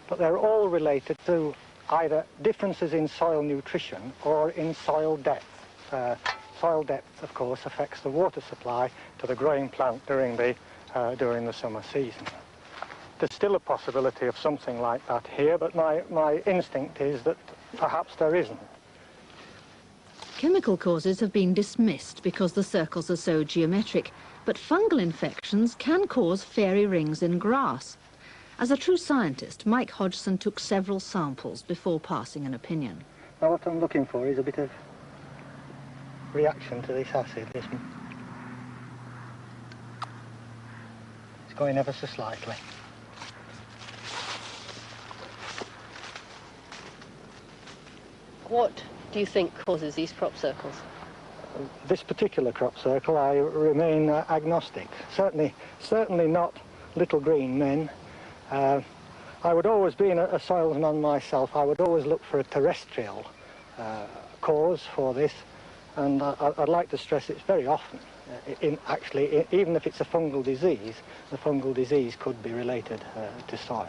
but they're all related to either differences in soil nutrition or in soil depth. Soil depth, of course, affects the water supply to the growing plant during the summer season. There's still a possibility of something like that here, but my instinct is that perhaps there isn't. Chemical causes have been dismissed because the circles are so geometric, but fungal infections can cause fairy rings in grass. As a true scientist, Mike Hodgson took several samples before passing an opinion. Now what I'm looking for is a bit of reaction to this acid. It's going ever so slightly. What do you think causes these crop circles? This particular crop circle, I remain agnostic. Certainly not little green men. I would always, being a soilsman myself, I would always look for a terrestrial cause for this. And I'd like to stress it's very often, even if it's a fungal disease, the fungal disease could be related to soil.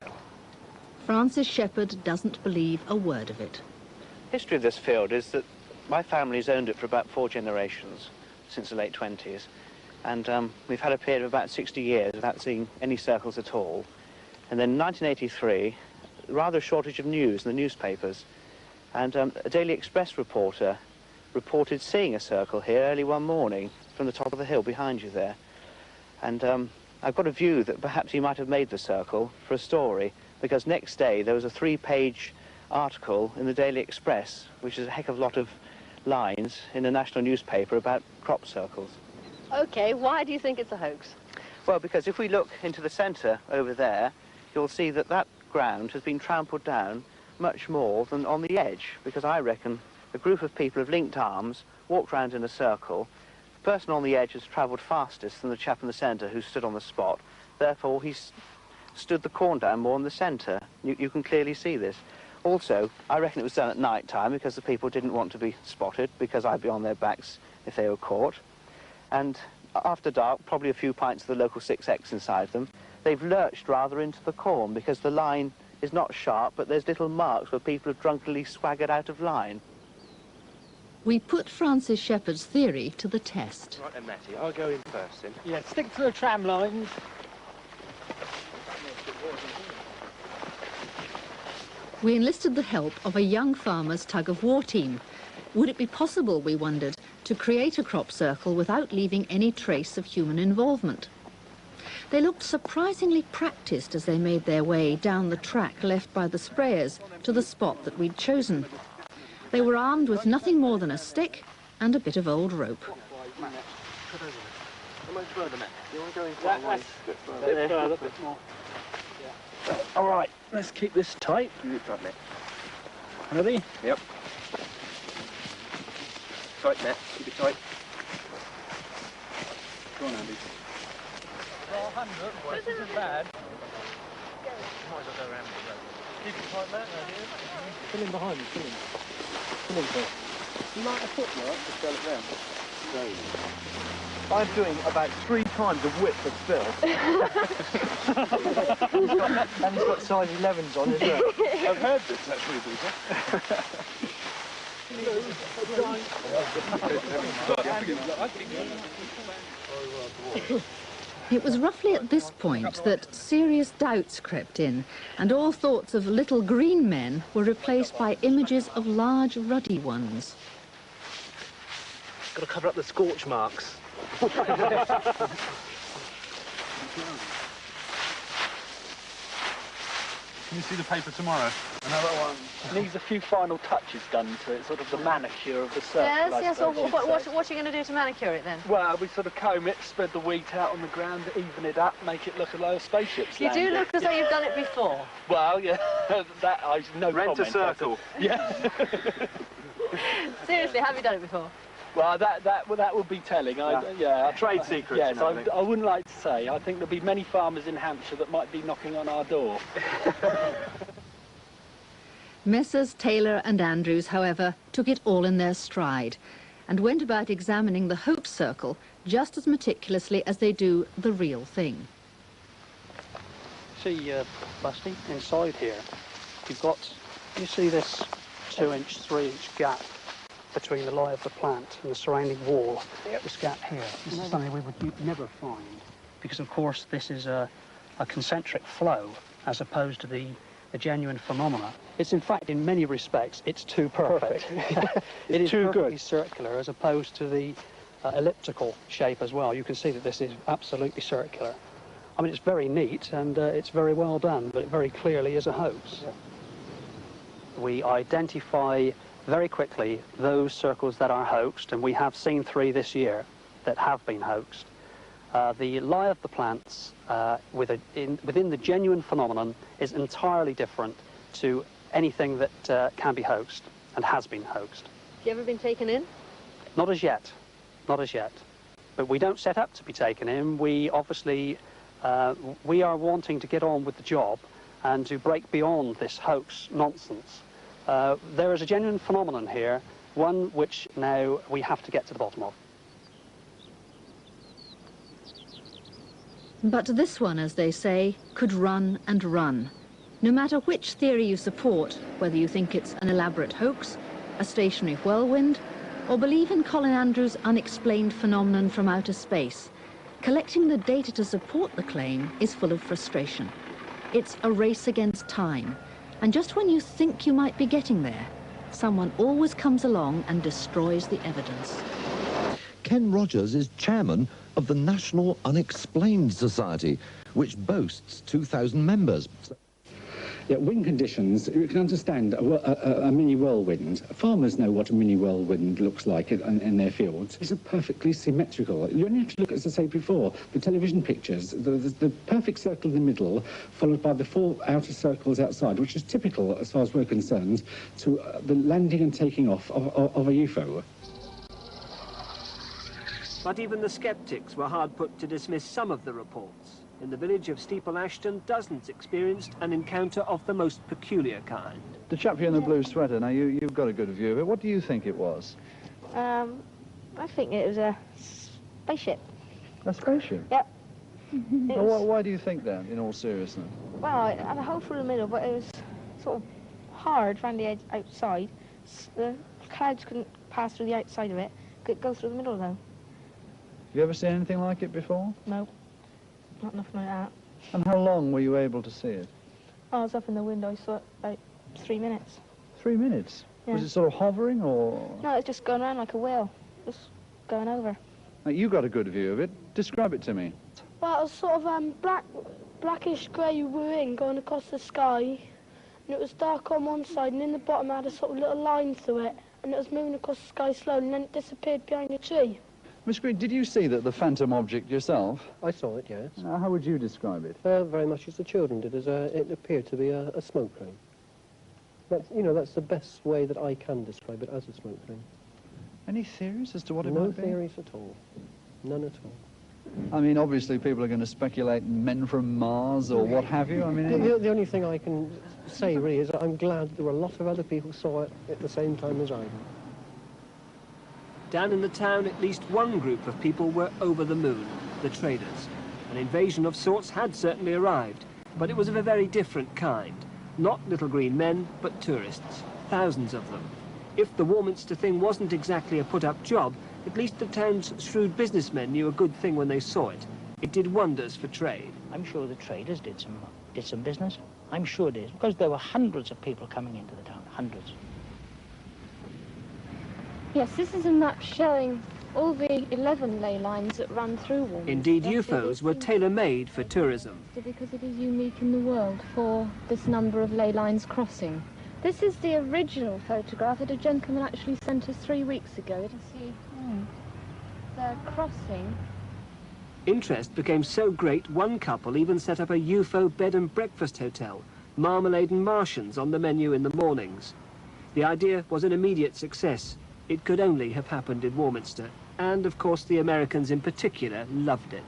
Francis Shepherd doesn't believe a word of it. History of this field is that my family's owned it for about 4 generations, since the late 20s. And we've had a period of about 60 years without seeing any circles at all. And then in 1983, rather a shortage of news in the newspapers. And a Daily Express reporter reported seeing a circle here early one morning from the top of the hill behind you there. And I've got a view that perhaps he might have made the circle for a story, because next day there was a 3-page article in the Daily Express, which is a heck of a lot of lines in a national newspaper about crop circles. Okay, why do you think it's a hoax? Well, because if we look into the centre over there, you'll see that that ground has been trampled down much more than on the edge, because I reckon a group of people have linked arms, walked round in a circle. The person on the edge has travelled fastest than the chap in the centre who stood on the spot. Therefore, he's stood the corn down more in the centre. You can clearly see this. Also, I reckon it was done at night time because the people didn't want to be spotted, because I'd be on their backs if they were caught. And after dark, probably a few pints of the local 6X inside them. They've lurched rather into the corn because the line is not sharp, but there's little marks where people have drunkenly swaggered out of line. We put Francis Shepherd's theory to the test. Right then, Matty, I'll go in first then. Yeah, stick to the tram lines. We enlisted the help of a young farmer's tug-of-war team. Would it be possible, we wondered, to create a crop circle without leaving any trace of human involvement? They looked surprisingly practiced as they made their way down the track left by the sprayers to the spot that we'd chosen. They were armed with nothing more than a stick and a bit of old rope. All right, let's keep this tight. Ready? Yep. Tight, Matt. Keep it tight. Go on, Andy. 400, this isn't bad. Might as well go around the road. behind that, Fill in behind me, fill in. Fill in first. You like the footwork? Just go around. I'm doing about 3 times the width of Phil. And he's got size 11s on as well. I've heard this actually, Peter. It was roughly at this point that serious doubts crept in, and all thoughts of little green men were replaced by images of large ruddy ones. Got to cover up the scorch marks. Can you see the paper tomorrow? Another one. Needs a few final touches done to it, sort of the manicure of the circle. Yes. Well, what are you going to do to manicure it then? Well, we sort of comb it, spread the wheat out on the ground, even it up, make it look as though a spaceship's You do look as though you've done it before. Well, yeah, that I no Rent comment. a circle. Yeah. Seriously, have you done it before? Well, that would be telling. Yeah. Trade secrets. Yes, I wouldn't like to say. I think there'll be many farmers in Hampshire that might be knocking on our door. Messrs. Taylor and Andrews, however, took it all in their stride and went about examining the hoax circle just as meticulously as they do the real thing. See, Busty, inside here, you've got, you see this 2-inch, 3-inch gap between the lie of the plant and the surrounding wall. This gap here, this is something we would never find, because of course this is a concentric flow as opposed to the genuine phenomena. It's in fact, in many respects, it's too perfect. It is too perfectly circular as opposed to the elliptical shape as well. You can see that this is absolutely circular. I mean, it's very neat and it's very well done, but it very clearly is a hoax. We identify very quickly those circles that are hoaxed, and we have seen 3 this year that have been hoaxed. The lie of the plants within the genuine phenomenon is entirely different to anything that can be hoaxed and has been hoaxed. Have you ever been taken in? Not as yet, not as yet. But we don't set up to be taken in. We obviously, we are wanting to get on with the job and to break beyond this hoax nonsense. There is a genuine phenomenon here, one which now we have to get to the bottom of. But this one, as they say, could run and run. No matter which theory you support, whether you think it's an elaborate hoax, a stationary whirlwind, or believe in Colin Andrews' unexplained phenomenon from outer space, collecting the data to support the claim is full of frustration. It's a race against time, and just when you think you might be getting there, someone always comes along and destroys the evidence. Ken Rogers is chairman of the National Unexplained Society, which boasts 2,000 members. Yeah, wind conditions, you can understand a mini whirlwind. Farmers know what a mini whirlwind looks like in their fields. It's perfectly symmetrical. You only have to look, as I said before, the television pictures, the perfect circle in the middle, followed by the 4 outer circles outside, which is typical, as far as we're concerned, to the landing and taking off of a UFO. But even the sceptics were hard put to dismiss some of the reports. In the village of Steeple Ashton, dozens experienced an encounter of the most peculiar kind. The chap here in the blue sweater, now you've got a good view of it. What do you think it was? I think it was a spaceship. A spaceship? Yep. Well, why do you think that, in all seriousness? Well, it had a hole through the middle, but it was sort of hard around the edge outside. The clouds couldn't pass through the outside of it. Could go through the middle, though. Have you ever seen anything like it before? No. Not nothing like that. And how long were you able to see it? I was up in the window, I saw it about 3 minutes. 3 minutes? Yeah. Was it sort of hovering, or...? No, it's just going around like a wheel, just going over. Now, you got a good view of it. Describe it to me. Well, it was sort of blackish grey wing going across the sky, and it was dark on one side, and in the bottom it had a sort of little line through it, and it was moving across the sky slowly, and then it disappeared behind a tree. Miss Green, did you see the phantom object yourself? I saw it, yes. How would you describe it? Very much as the children did, as it appeared to be a smoke ring. That's the best way that I can describe it, as a smoke ring. Any theories as to what it No might be? theories at all. None at all. I mean, obviously people are going to speculate men from Mars or what have you. I mean, the only thing I can say really is that I'm glad there were a lot of other people saw it at the same time as I did. Down in the town, at least one group of people were over the moon, the traders. An invasion of sorts had certainly arrived, but it was of a very different kind. Not little green men, but tourists, thousands of them. If the Warminster Thing wasn't exactly a put-up job, at least the town's shrewd businessmen knew a good thing when they saw it. It did wonders for trade. I'm sure the traders did some business. I'm sure it is, because there were hundreds of people coming into the town, hundreds. Yes, this is a map showing all the 11 ley lines that run through Warminster. Indeed, UFOs were tailor-made for tourism. Because it is unique in the world for this number of ley lines crossing. This is the original photograph that a gentleman actually sent us 3 weeks ago. To see the crossing. Interest became so great, one couple even set up a UFO bed and breakfast hotel, marmalade and Martians on the menu in the mornings. The idea was an immediate success. It could only have happened in Warminster, and of course the Americans in particular loved it.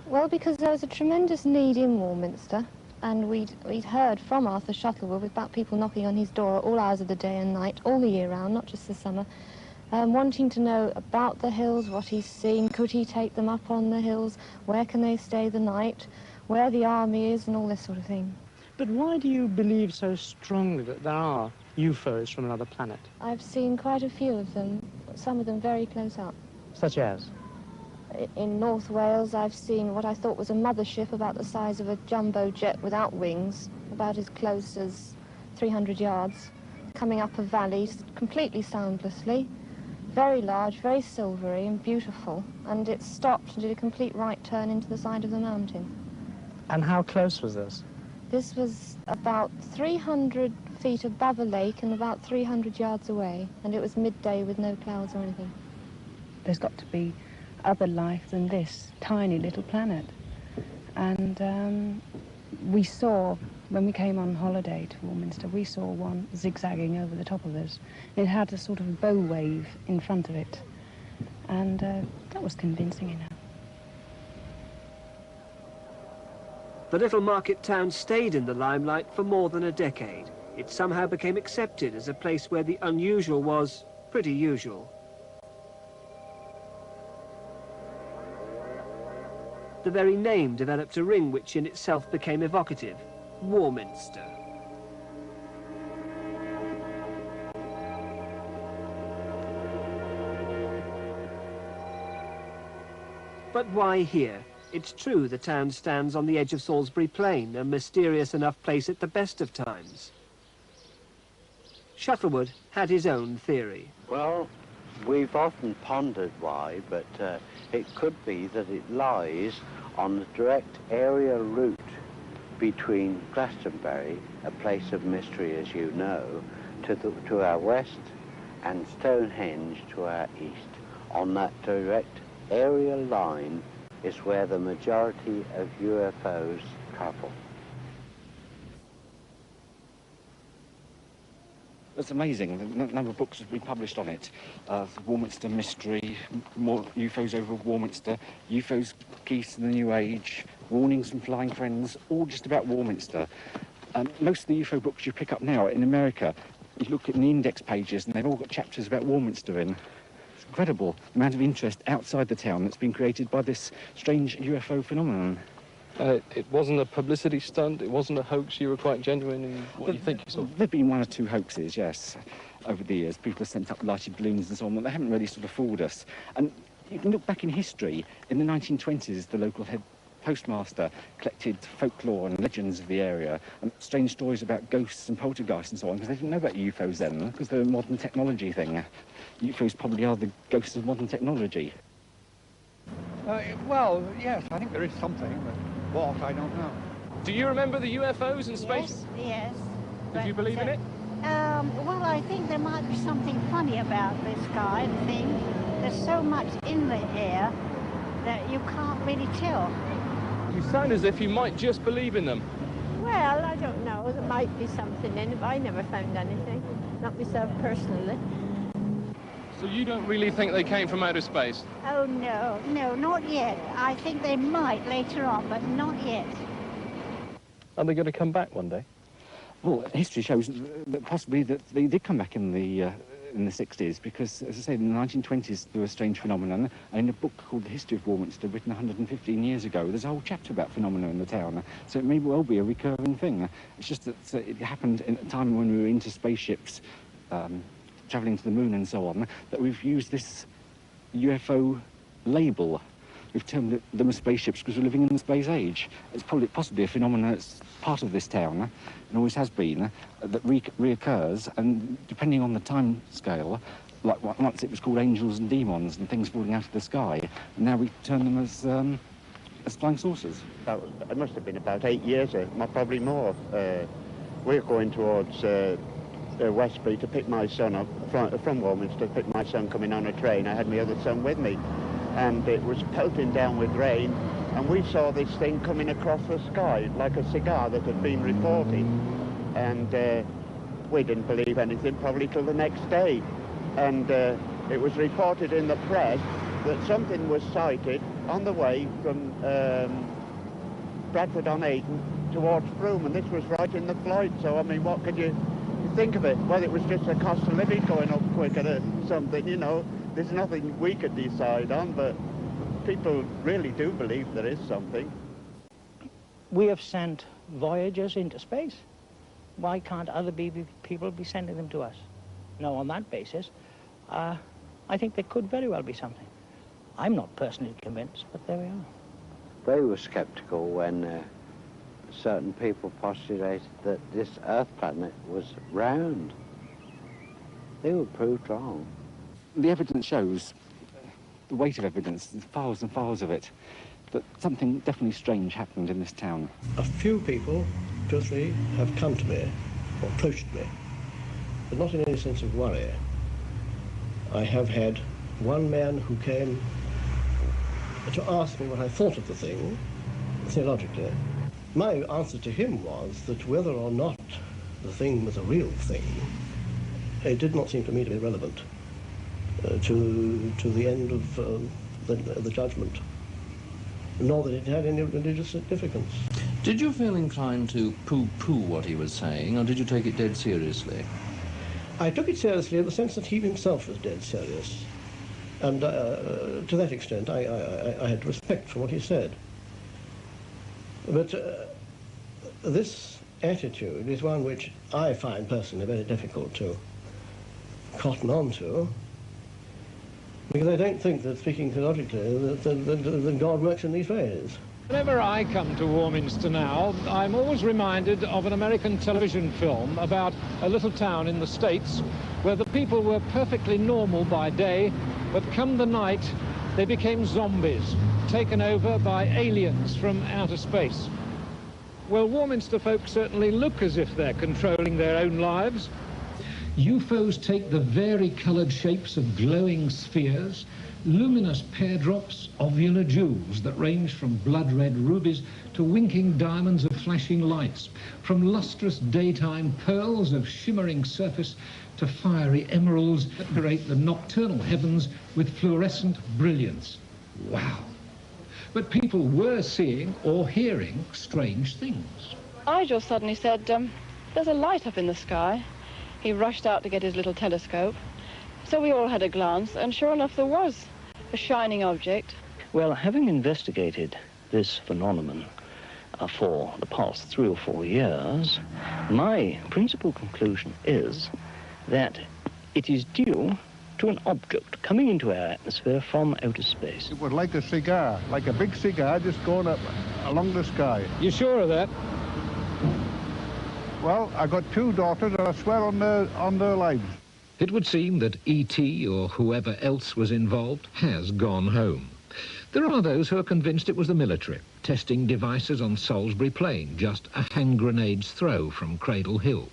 Well, because there was a tremendous need in Warminster, and we'd heard from Arthur Shuttleworth about people knocking on his door at all hours of the day and night, all the year round, not just the summer, wanting to know about the hills, what he's seen, could he take them up on the hills, where can they stay the night, where the army is, and all this sort of thing. But why do you believe so strongly that there are UFOs from another planet? I've seen quite a few of them, some of them very close up. Such as? In North Wales, I've seen what I thought was a mothership about the size of a jumbo jet without wings, about as close as 300 yards, coming up a valley completely soundlessly, very large, very silvery and beautiful, and it stopped and did a complete right turn into the side of the mountain. And how close was this? This was about 300 feet above a lake and about 300 yards away, and it was midday with no clouds or anything. There's got to be other life than this tiny little planet. And we saw, when we came on holiday to Warminster, we saw one zigzagging over the top of us. It had a sort of bow wave in front of it, and that was convincing enough. The little market town stayed in the limelight for more than a decade. It somehow became accepted as a place where the unusual was pretty usual. The very name developed a ring which in itself became evocative: Warminster. But why here? It's true the town stands on the edge of Salisbury Plain, a mysterious enough place at the best of times. Shuttleworth had his own theory. Well, we've often pondered why, but it could be that it lies on the direct aerial route between Glastonbury, a place of mystery as you know, to our west, and Stonehenge to our east. On that direct aerial line is where the majority of UFOs travel. It's amazing, the number of books have been published on it. The Warminster Mystery, more UFOs over Warminster, UFOs Geese in the New Age, Warnings from Flying Friends, all just about Warminster. Most of the UFO books you pick up now in America, you look at the index pages and they've all got chapters about Warminster in. It's incredible the amount of interest outside the town that's been created by this strange UFO phenomenon. It wasn't a publicity stunt, it wasn't a hoax, you were quite genuine in what you think you saw? There have been one or two hoaxes, yes, over the years. People have sent up lighted balloons and so on, but they haven't really sort of fooled us. And you can look back in history. In the 1920s, the local head postmaster collected folklore and legends of the area, and strange stories about ghosts and poltergeists and so on, because they didn't know about UFOs then, because they're a modern technology thing. UFOs probably are the ghosts of modern technology. Well, yes, I think there is something, but what, I don't know. Do you remember the UFOs in space? Yes. Did you believe in it? Well, I think there might be something funny about this kind of thing. There's so much in the air that you can't really tell. You sound as if you might just believe in them. Well, I don't know. There might be something in it, but I never found anything. Not myself personally. So you don't really think they came from outer space? Oh, no, no, not yet. I think they might later on, but not yet. Are they going to come back one day? Well, history shows that possibly that they did come back in the 60s, because, as I say, in the 1920s there was a strange phenomenon, and in a book called The History of Warminster, written 115 years ago, there's a whole chapter about phenomena in the town, so it may well be a recurring thing. It's just that it happened in a time when we were into spaceships, travelling to the moon and so on, that we've used this UFO label. We've termed them as spaceships because we're living in the space age. It's probably possibly a phenomenon that's part of this town, and always has been, that reoccurs, and depending on the time scale, like once it was called angels and demons and things falling out of the sky, and now we term them as flying saucers. It must have been about 8 years, probably more. We're going towards Westbury to pick my son up from Warminster, to pick my son coming on a train. I had my other son with me, and it was pelting down with rain, and we saw this thing coming across the sky like a cigar that had been reported, and we didn't believe anything probably till the next day, and it was reported in the press that something was sighted on the way from Bradford-on-Avon towards Frome, and this was right in the flight. So I mean, what could you think of it? Well, it was just a cost of living going up quicker or something, you know. There's nothing we could decide on, but people really do believe there is something. We have sent voyagers into space. Why can't other people be sending them to us? No, on that basis, I think there could very well be something. I'm not personally convinced, but there we are. They were sceptical when certain people postulated that this Earth planet was round. They were proved wrong. The evidence shows, the weight of evidence, there's files and files of it, that something definitely strange happened in this town. A few people, 2 or 3, have come to me, or approached me, but not in any sense of worry. I have had one man who came to ask me what I thought of the thing, theologically. My answer to him was that whether or not the thing was a real thing, it did not seem to me to be relevant to the end of the judgment, nor that it had any religious significance. Did you feel inclined to pooh-pooh what he was saying, or did you take it dead seriously? I took it seriously in the sense that he himself was dead serious, and to that extent I had respect for what he said. But this attitude is one which I find personally very difficult to cotton on to, because I don't think that, speaking theologically, that God works in these ways. Whenever I come to Warminster now, I'm always reminded of an American television film about a little town in the States where the people were perfectly normal by day, but come the night, they became zombies, taken over by aliens from outer space. Well, Warminster folk certainly look as if they're controlling their own lives. UFOs take the vari-coloured shapes of glowing spheres, luminous pear drops, ovular jewels that range from blood-red rubies to winking diamonds of flashing lights, from lustrous daytime pearls of shimmering surface to fiery emeralds that decorate the nocturnal heavens with fluorescent brilliance. Wow! But people were seeing or hearing strange things. I just suddenly said, there's a light up in the sky. He rushed out to get his little telescope. So we all had a glance, and sure enough there was a shining object. Well, having investigated this phenomenon for the past 3 or 4 years, my principal conclusion is that it is due to an object coming into our atmosphere from outer space. It was like a cigar, like a big cigar just going up along the sky. You sure of that? Well, I got 2 daughters, and I swear on their lives. It would seem that E.T. or whoever else was involved has gone home. There are those who are convinced it was the military, testing devices on Salisbury Plain, just a hand grenade's throw from Cradle Hill.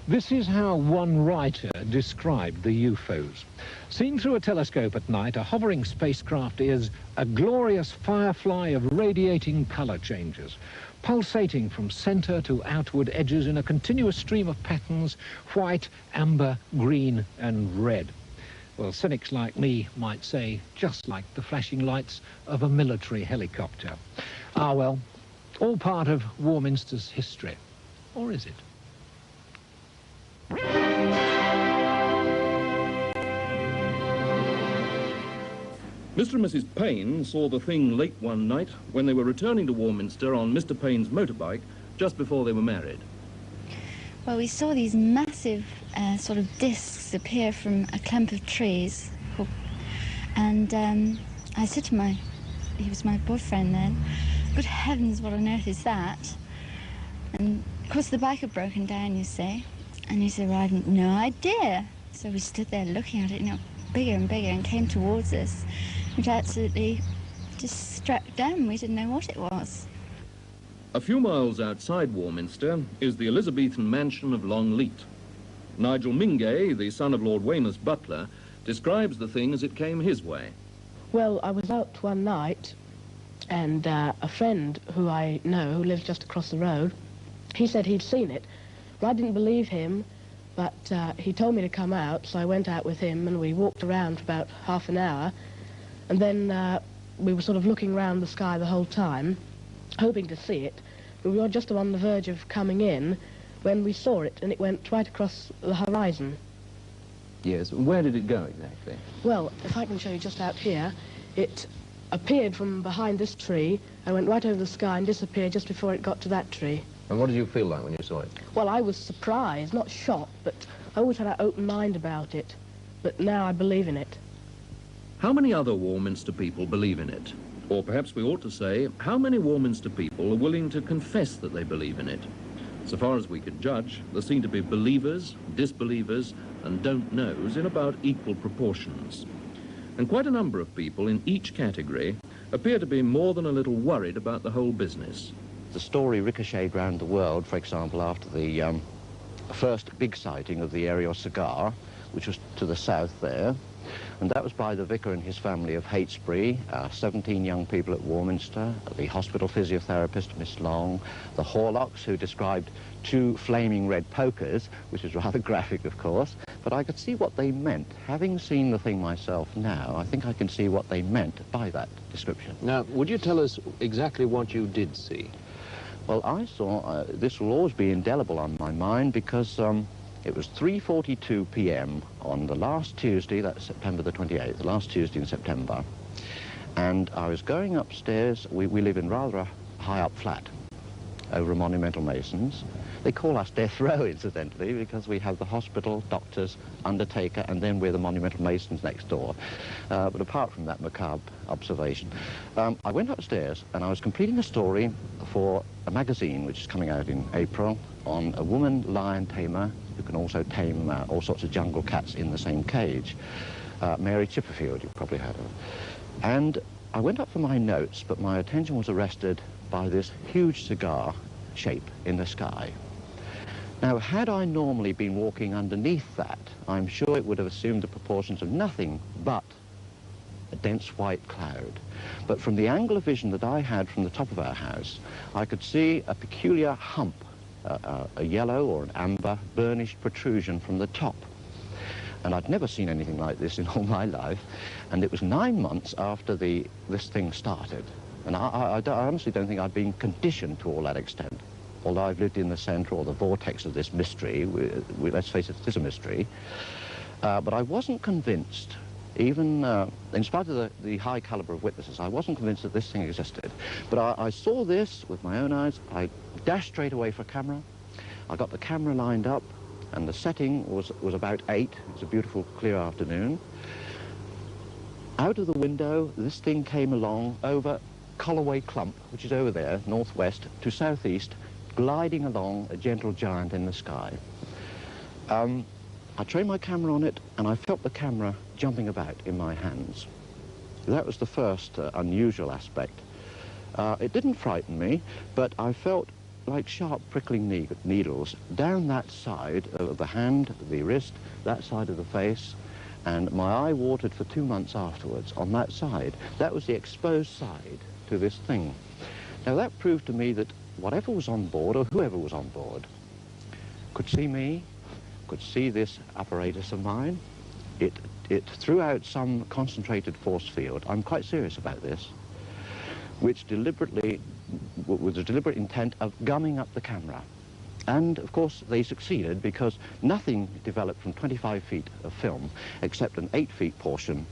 This is how one writer described the UFOs. Seen through a telescope at night, a hovering spacecraft is a glorious firefly of radiating colour changes, pulsating from centre to outward edges in a continuous stream of patterns, white, amber, green and red. Well, cynics like me might say just like the flashing lights of a military helicopter. Ah, well, all part of Warminster's history. Or is it? Mr. and Mrs. Payne saw the thing late one night when they were returning to Warminster on Mr. Payne's motorbike just before they were married. Well, we saw these massive sort of discs appear from a clump of trees. And I said to he was my boyfriend then, good heavens, what on earth is that? And of course the bike had broken down, you see. And he said, well, I've no idea. So we stood there looking at it, bigger and bigger, and came towards us. Which absolutely just struck dumb. We didn't know what it was. A few miles outside Warminster is the Elizabethan mansion of Longleat. Nigel Mingay, the son of Lord Weymouth's butler, describes the thing as it came his way. Well, I was out one night, and a friend who I know, who lives just across the road, he said he'd seen it. Well, I didn't believe him, but he told me to come out, so I went out with him, and we walked around for about half an hour. And then we were sort of looking around the sky the whole time, hoping to see it. But we were just on the verge of coming in when we saw it, and it went right across the horizon. Yes, where did it go exactly? Well, if I can show you just out here, it appeared from behind this tree, and went right over the sky and disappeared just before it got to that tree. And what did you feel like when you saw it? Well, I was surprised, not shocked, but I always had an open mind about it. But now I believe in it. How many other Warminster people believe in it? Or perhaps we ought to say, how many Warminster people are willing to confess that they believe in it? So far as we can judge, there seem to be believers, disbelievers, and don't knows in about equal proportions. And quite a number of people in each category appear to be more than a little worried about the whole business. The story ricocheted around the world, for example, after the first big sighting of the aerial cigar, which was to the south there. And that was by the vicar and his family of Heytesbury, 17 young people at Warminster, the hospital physiotherapist, Miss Long, the Horlocks, who described 2 flaming red pokers, which is rather graphic, of course, but I could see what they meant. Having seen the thing myself now, I think I can see what they meant by that description. Now, would you tell us exactly what you did see? Well, I saw, this will always be indelible on my mind, because it was 3:42 p.m. on the last Tuesday, that's September the 28th, the last Tuesday in September. And I was going upstairs. We live in rather a high-up flat over a Monumental Masons. They call us Death Row, incidentally, because we have the hospital, doctors, undertaker, and then we're the Monumental Masons next door. But apart from that macabre observation, I went upstairs and I was completing a story for a magazine which is coming out in April on a woman lion tamer who can also tame all sorts of jungle cats in the same cage. Mary Chipperfield, you've probably heard of her. And I went up for my notes, but my attention was arrested by this huge cigar shape in the sky. Now, had I normally been walking underneath that, I'm sure it would have assumed the proportions of nothing but a dense white cloud. But from the angle of vision that I had from the top of our house, I could see a peculiar hump, a yellow or an amber burnished protrusion from the top. And I'd never seen anything like this in all my life. And it was 9 months after this thing started. And I honestly don't think I'd been conditioned to all that extent. Although I've lived in the centre or the vortex of this mystery, let's face it, it is a mystery. But I wasn't convinced, even in spite of the high calibre of witnesses, I wasn't convinced that this thing existed. But I saw this with my own eyes. I dashed straight away for a camera. I got the camera lined up, and the setting was about 8. It was a beautiful, clear afternoon. Out of the window, this thing came along over Colloway Clump, which is over there, northwest to southeast, gliding along, a gentle giant in the sky. I trained my camera on it, and I felt the camera jumping about in my hands. That was the first unusual aspect. It didn't frighten me, but I felt like sharp prickling needles down that side of the hand, the wrist, that side of the face, and my eye watered for 2 months afterwards on that side. That was the exposed side to this thing. Now that proved to me that whatever was on board, or whoever was on board, could see me, could see this apparatus of mine. it threw out some concentrated force field. I'm quite serious about this, which deliberately, with the deliberate intent of gumming up the camera. And of course they succeeded, because nothing developed from 25 feet of film except an 8 feet portion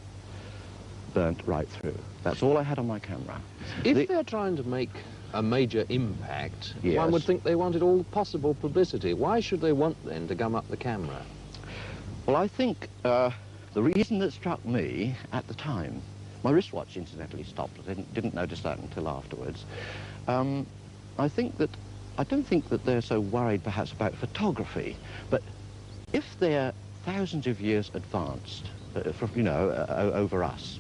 burnt right through. That's all I had on my camera. If they're trying to make a major impact, Yes. one would think they wanted all possible publicity. Why should they want then to gum up the camera? Well, I think the reason that struck me at the time, my wristwatch incidentally stopped. I didn't notice that until afterwards. I don't think that they're so worried perhaps about photography, but if they're thousands of years advanced, over us,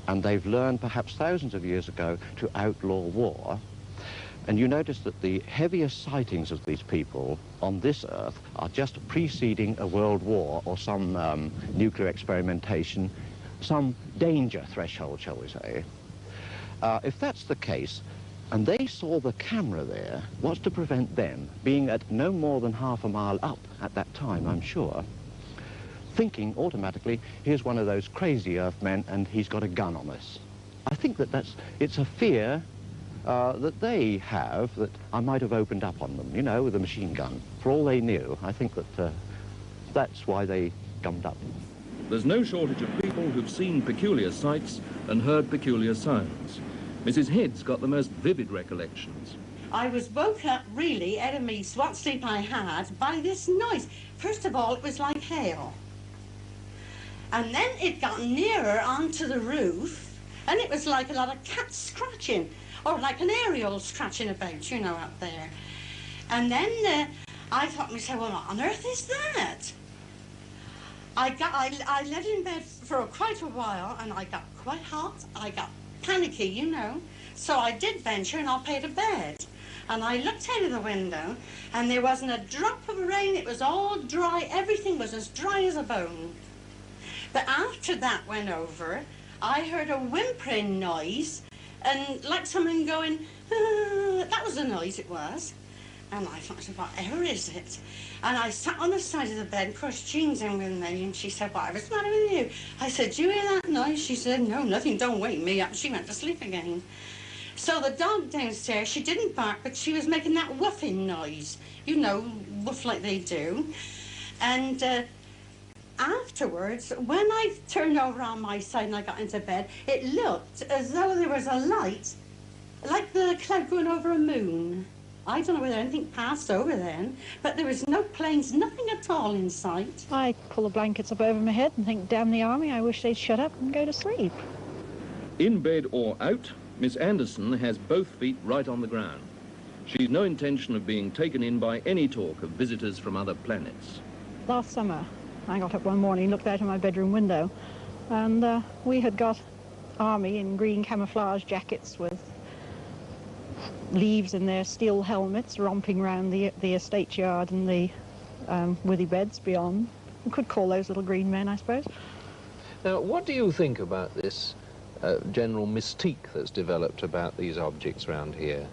and they've learned perhaps thousands of years ago to outlaw war, and you notice that the heaviest sightings of these people on this earth are just preceding a world war or some nuclear experimentation, some danger threshold, shall we say. If that's the case, and they saw the camera there, what's to prevent them, being at no more than half a mile up at that time, I'm sure, thinking automatically, here's one of those crazy Earthmen and he's got a gun on us. I think that it's a fear that they have that I might have opened up on them, you know, with a machine gun. For all they knew, I think that that's why they gummed up. There's no shortage of people who've seen peculiar sights and heard peculiar sounds. Mrs. Head's got the most vivid recollections. I was woke up really out of me what sleep I had by this noise. First of all, it was like hail. And then it got nearer onto the roof, and it was like a lot of cats scratching, or like an aerial scratching about, you know, up there. And then I thought to myself, well, what on earth is that? I lay in bed for quite a while, and I got quite hot. I got panicky, you know. So I did venture, and I paid a bed. And I looked out of the window, and there wasn't a drop of rain. It was all dry. Everything was as dry as a bone. But after that went over, I heard a whimpering noise, and like someone going, that was the noise it was. And I thought, whatever is it? And I sat on the side of the bed, of course, Jean's in with me, and she said, whatever's the matter with you? I said, do you hear that noise? She said, no, nothing, don't wake me up. She went to sleep again. So the dog downstairs, she didn't bark, but she was making that woofing noise. You know, woof like they do. And afterwards, when I turned over on my side and I got into bed, it looked as though there was a light, like the cloud going over a moon. I don't know whether anything passed over then, but there was no planes, nothing at all in sight. I pull the blankets up over my head and think, damn the army, I wish they'd shut up and go to sleep. In bed or out, Miss Anderson has both feet right on the ground. She's no intention of being taken in by any talk of visitors from other planets. Last summer, I got up one morning, looked out of my bedroom window, and we had got army in green camouflage jackets with leaves in their steel helmets romping round the estate yard and the withy beds beyond. We could call those little green men, I suppose. Now, what do you think about this general mystique that's developed about these objects around here?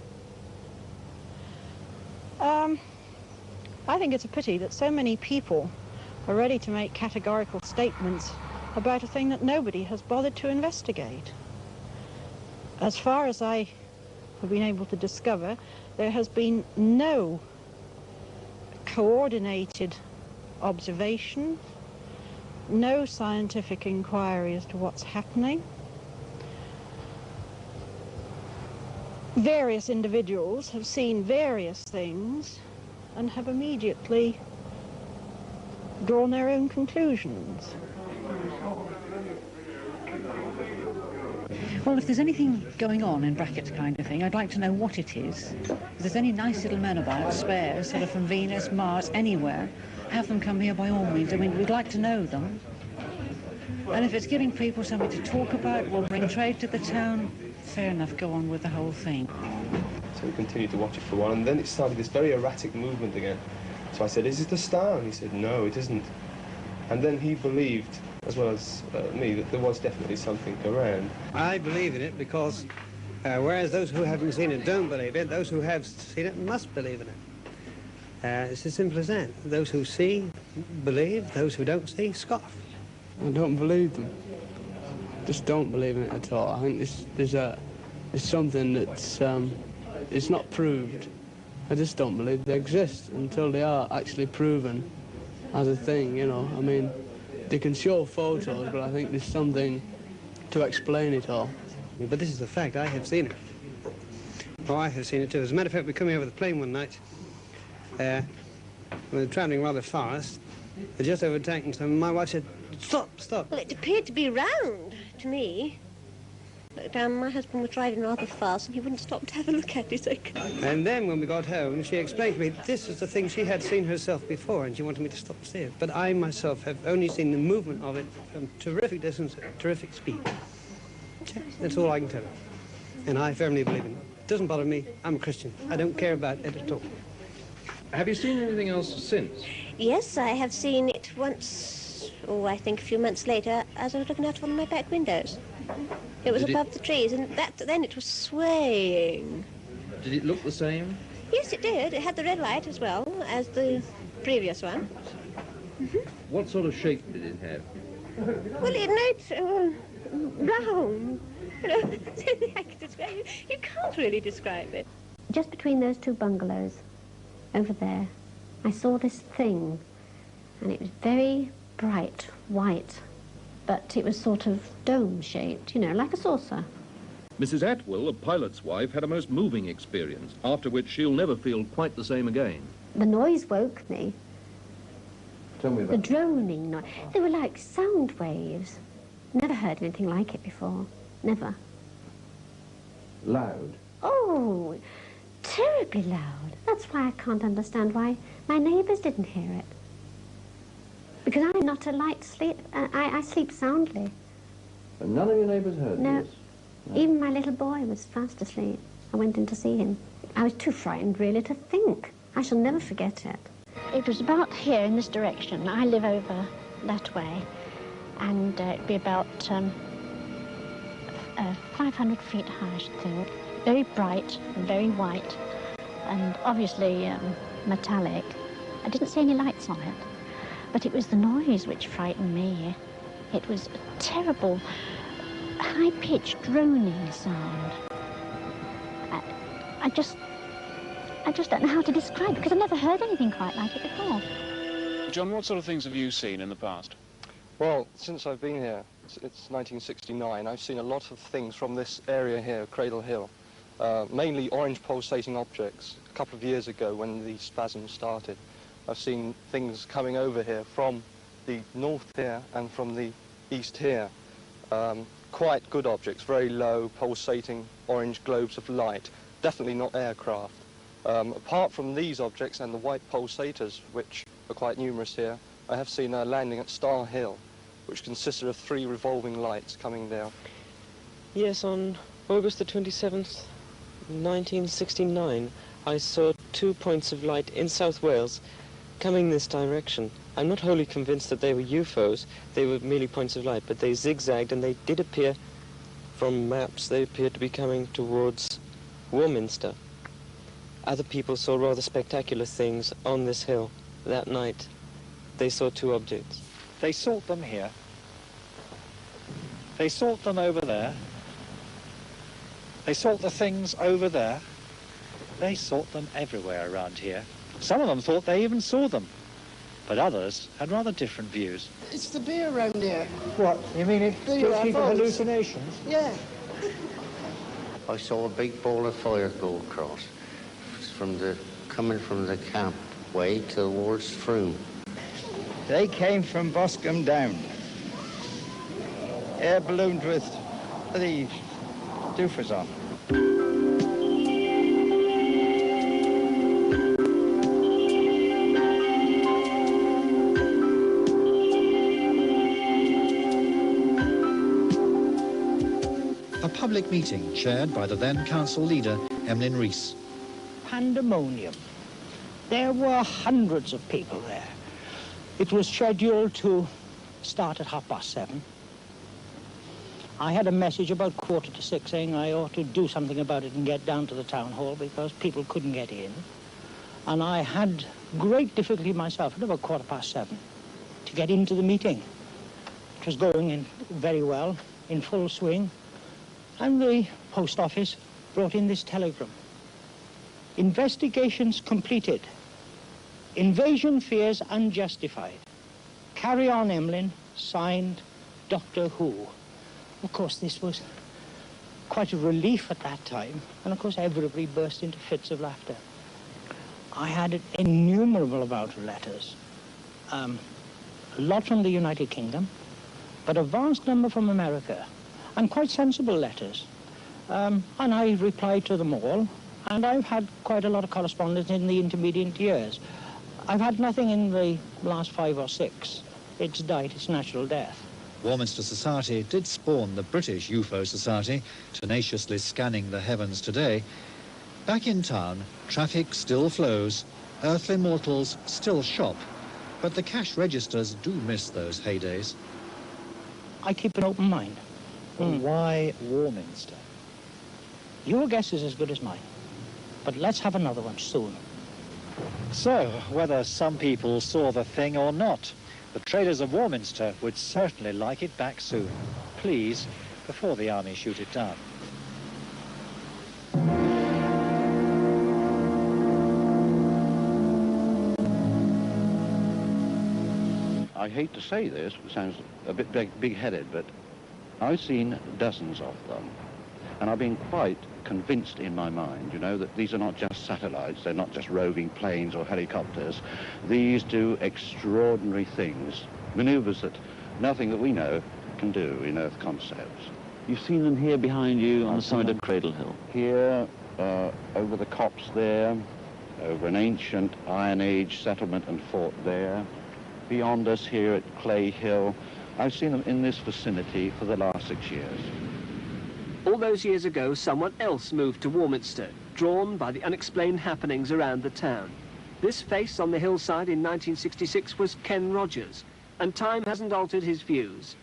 I think it's a pity that so many people are ready to make categorical statements about a thing that nobody has bothered to investigate. As far as I have been able to discover, there has been no coordinated observation, no scientific inquiry as to what's happening. Various individuals have seen various things and have immediately drawn their own conclusions. Well, if there's anything going on in brackets kind of thing, I'd like to know what it is. If there's any nice little men about, spares, sort of from Venus, Mars, anywhere, have them come here by all means. I mean, we'd like to know them. And if it's giving people something to talk about, we'll bring trade to the town, fair enough, go on with the whole thing. So we continued to watch it for a while, and then it started this very erratic movement again. So I said, is it a star? And he said, no, it isn't. And then he believed, as well as me, that there was definitely something around. I believe in it because, whereas those who haven't seen it don't believe it, those who have seen it must believe in it. It's as simple as that. Those who see, believe. Those who don't see, scoff. I don't believe them. Just don't believe in it at all. I think there's something that's it's not proved. I just don't believe they exist until they are actually proven as a thing, you know. I mean, they can show photos, but I think there's something to explain it all. But this is the fact. I have seen it. Oh, I have seen it too. As a matter of fact, we come here with a plane one night. We were travelling rather fast. They just overtaken some. My wife said, "Stop, stop." Well, it appeared to be round to me. But my husband was driving rather fast and he wouldn't stop to have a look at it. And then when we got home, she explained to me this is the thing she had seen herself before and she wanted me to stop and see it. But I myself have only seen the movement of it from terrific distance, terrific speed. That's all I can tell you. And I firmly believe in it. It doesn't bother me. I'm a Christian. I don't care about it at all. Have you seen anything else since? Yes, I have seen it once, I think a few months later, as I was looking out of one of my back windows. It was above the trees, and then it was swaying. Did it look the same? Yes, it did. It had the red light as well as the previous one. What sort of shape did it have? Well, it looked round. You know, I can describe it. You can't really describe it. Just between those two bungalows, over there, I saw this thing, and it was very bright white, but it was sort of dome-shaped, you know, like a saucer. Mrs. Atwill, a pilot's wife, had a most moving experience, after which she'll never feel quite the same again. The noise woke me. Tell me about the droning noise. They were like sound waves. Never heard anything like it before. Never. Loud? Oh, terribly loud. That's why I can't understand why my neighbours didn't hear it. Because I'm not a light sleep. I sleep soundly. And none of your neighbours heard this? No. Even my little boy was fast asleep. I went in to see him. I was too frightened, really, to think. I shall never forget it. It was about here in this direction. I live over that way. And it'd be about 500 feet high, I should think. Very bright and very white. And obviously metallic. I didn't see any lights on it. But it was the noise which frightened me. It was a terrible, high-pitched droning sound. I just don't know how to describe it, because I've never heard anything quite like it before. John, what sort of things have you seen in the past? Well, since I've been here, it's 1969, I've seen a lot of things from this area here, Cradle Hill. Mainly orange pulsating objects. A couple of years ago, when the spasm started, I've seen things coming over here from the north here and from the east here. Quite good objects, very low, pulsating orange globes of light. Definitely not aircraft. Apart from these objects and the white pulsators, which are quite numerous here, I have seen a landing at Star Hill, which consisted of 3 revolving lights coming down. Yes, on August the 27th, 1969, I saw 2 points of light in South Wales coming this direction. I'm not wholly convinced that they were UFOs, they were merely points of light, but they zigzagged and they did appear, from maps, they appeared to be coming towards Warminster. Other people saw rather spectacular things on this hill that night. They saw 2 objects. They sought them here. They sought them over there. They sought the things over there. They sought them everywhere around here. Some of them thought they even saw them, but others had rather different views. It's the beer around here. What? You mean it gives people hallucinations? Yeah. I saw a big ball of fire go across coming from the camp way towards Froome. They came from Boscombe down. Air ballooned with the doofers on. A public meeting chaired by the then council leader, Emlyn Rees. Pandemonium. There were hundreds of people there. It was scheduled to start at 7:30. I had a message about 5:45 saying I ought to do something about it and get down to the town hall because people couldn't get in. And I had great difficulty myself at about 7:15 to get into the meeting. was going in very well, in full swing, and the post office brought in this telegram. Investigations completed. Invasion fears unjustified. Carry on, Emlyn. Signed, Doctor Who. Of course, this was quite a relief at that time, and of course everybody burst into fits of laughter. I had an innumerable amount of letters. A lot from the United Kingdom, but a vast number from America, and quite sensible letters. And I replied to them all, and I've had quite a lot of correspondence in the intermediate years. I've had nothing in the last 5 or 6. It's died its natural death. Warminster Society did spawn the British UFO Society, tenaciously scanning the heavens today. Back in town, traffic still flows, earthly mortals still shop, but the cash registers do miss those heydays. I keep an open mind. Why Warminster? Your guess is as good as mine, but let's have another one soon. So, whether some people saw the thing or not, the traders of Warminster would certainly like it back soon. Please, before the army shoot it down. I hate to say this, it sounds a bit big-headed, but I've seen dozens of them. And I've been quite convinced in my mind, you know, that these are not just satellites, they're not just roving planes or helicopters. These do extraordinary things, maneuvers that nothing that we know can do in Earth concepts. You've seen them here behind you on the summit of Cradle Hill? Here, over the copse there, over an ancient Iron Age settlement and fort there. Beyond us here at Clay Hill. I've seen them in this vicinity for the last 6 years. All those years ago, someone else moved to Warminster, drawn by the unexplained happenings around the town. This face on the hillside in 1966 was Ken Rogers, and time hasn't altered his views.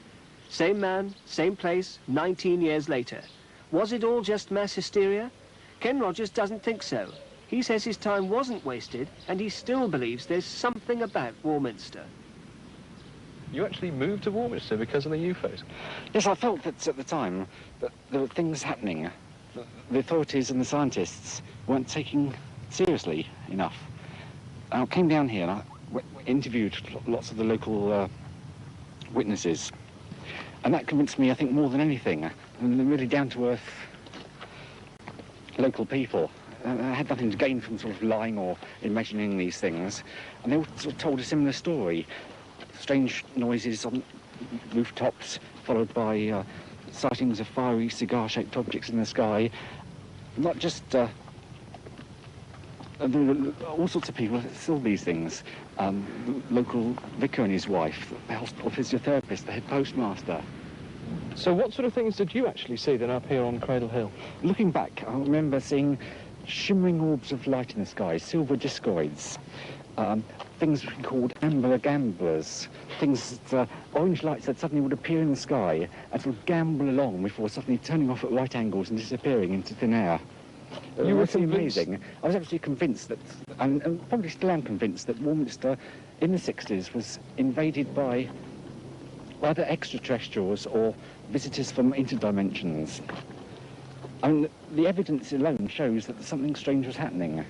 Same man, same place, 19 years later. Was it all just mass hysteria? Ken Rogers doesn't think so. He says his time wasn't wasted, and he still believes there's something about Warminster. You actually moved to Warminster because of the UFOs? Yes, I felt that at the time that there were things happening that the authorities and the scientists weren't taking seriously enough. I came down here and I interviewed lots of the local witnesses, and that convinced me, I think, more than anything. And they're really down-to-earth local people. I had nothing to gain from sort of lying or imagining these things, and they all sort of told a similar story. Strange noises on rooftops, followed by sightings of fiery cigar-shaped objects in the sky. Not just there were all sorts of people that saw these things. The local vicar and his wife, the hospital physiotherapist, the head postmaster. So what sort of things did you actually see then up here on Cradle Hill? Looking back, I remember seeing shimmering orbs of light in the sky, silver discoids. Things called amber gamblers, things that orange lights that suddenly would appear in the sky and sort of gamble along before suddenly turning off at right angles and disappearing into thin air. You were amazing. I was absolutely convinced that, and probably still am convinced, that Warminster in the 60s was invaded by either extraterrestrials or visitors from interdimensions. And the evidence alone shows that something strange was happening.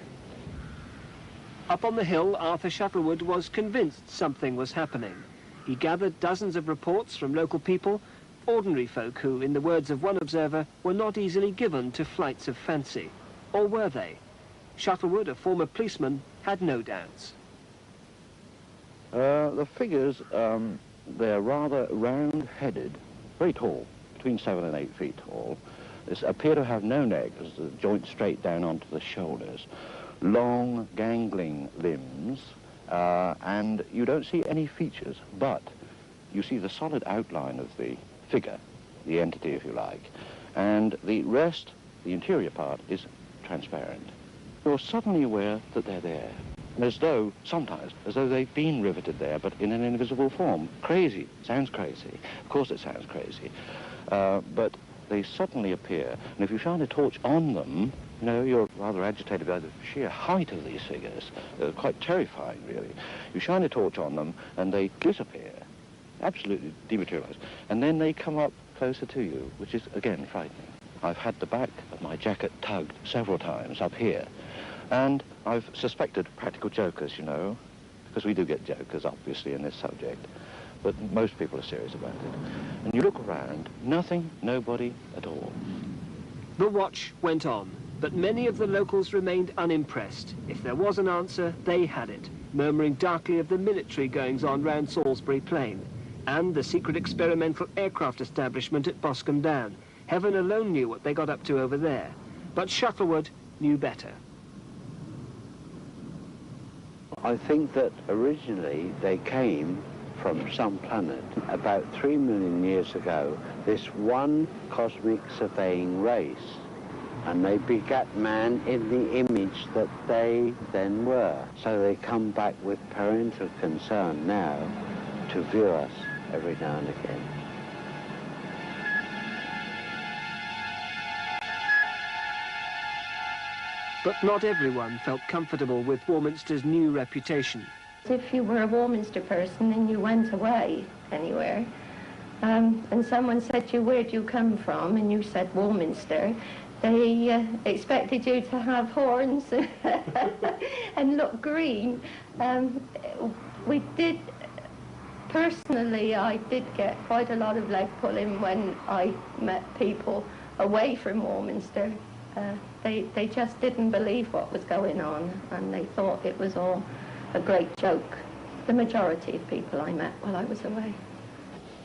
Up on the hill, Arthur Shuttlewood was convinced something was happening. He gathered dozens of reports from local people, ordinary folk who, in the words of one observer, were not easily given to flights of fancy. Or were they? Shuttlewood, a former policeman, had no doubts. The figures, they're rather round-headed, very tall, between 7 and 8 feet tall. They appear to have no neck, as the joint straight down onto the shoulders. Long, gangling limbs, and you don't see any features, but you see the solid outline of the figure, the entity, if you like, and the rest, the interior part, is transparent. You're suddenly aware that they're there, and sometimes, as though they've been riveted there, but in an invisible form. Crazy. Sounds crazy. Of course it sounds crazy. But they suddenly appear, and if you shine a torch on them, you know, you're rather agitated by the sheer height of these figures. They're quite terrifying, really. You shine a torch on them, and they disappear, absolutely dematerialised. And then they come up closer to you, which is, again, frightening. I've had the back of my jacket tugged several times up here, and I've suspected practical jokers, you know, because we do get jokers, obviously, in this subject, but most people are serious about it. And you look around, nothing, nobody at all. The watch went on, but many of the locals remained unimpressed. If there was an answer, they had it, murmuring darkly of the military goings-on round Salisbury Plain, and the secret experimental aircraft establishment at Boscombe Down. Heaven alone knew what they got up to over there, but Shuttlewood knew better. I think that originally they came from some planet. About 3 million years ago, this one cosmic surveying race, and they begat man in the image that they then were. So they come back with parental concern now to view us every now and again. But not everyone felt comfortable with Warminster's new reputation. If you were a Warminster person and you went away anywhere, and someone said to you, where do you come from? And you said Warminster, they expected you to have horns and look green. We did, personally, I did get quite a lot of leg pulling when I met people away from Warminster. They just didn't believe what was going on, and they thought it was all a great joke. The majority of people I met while I was away.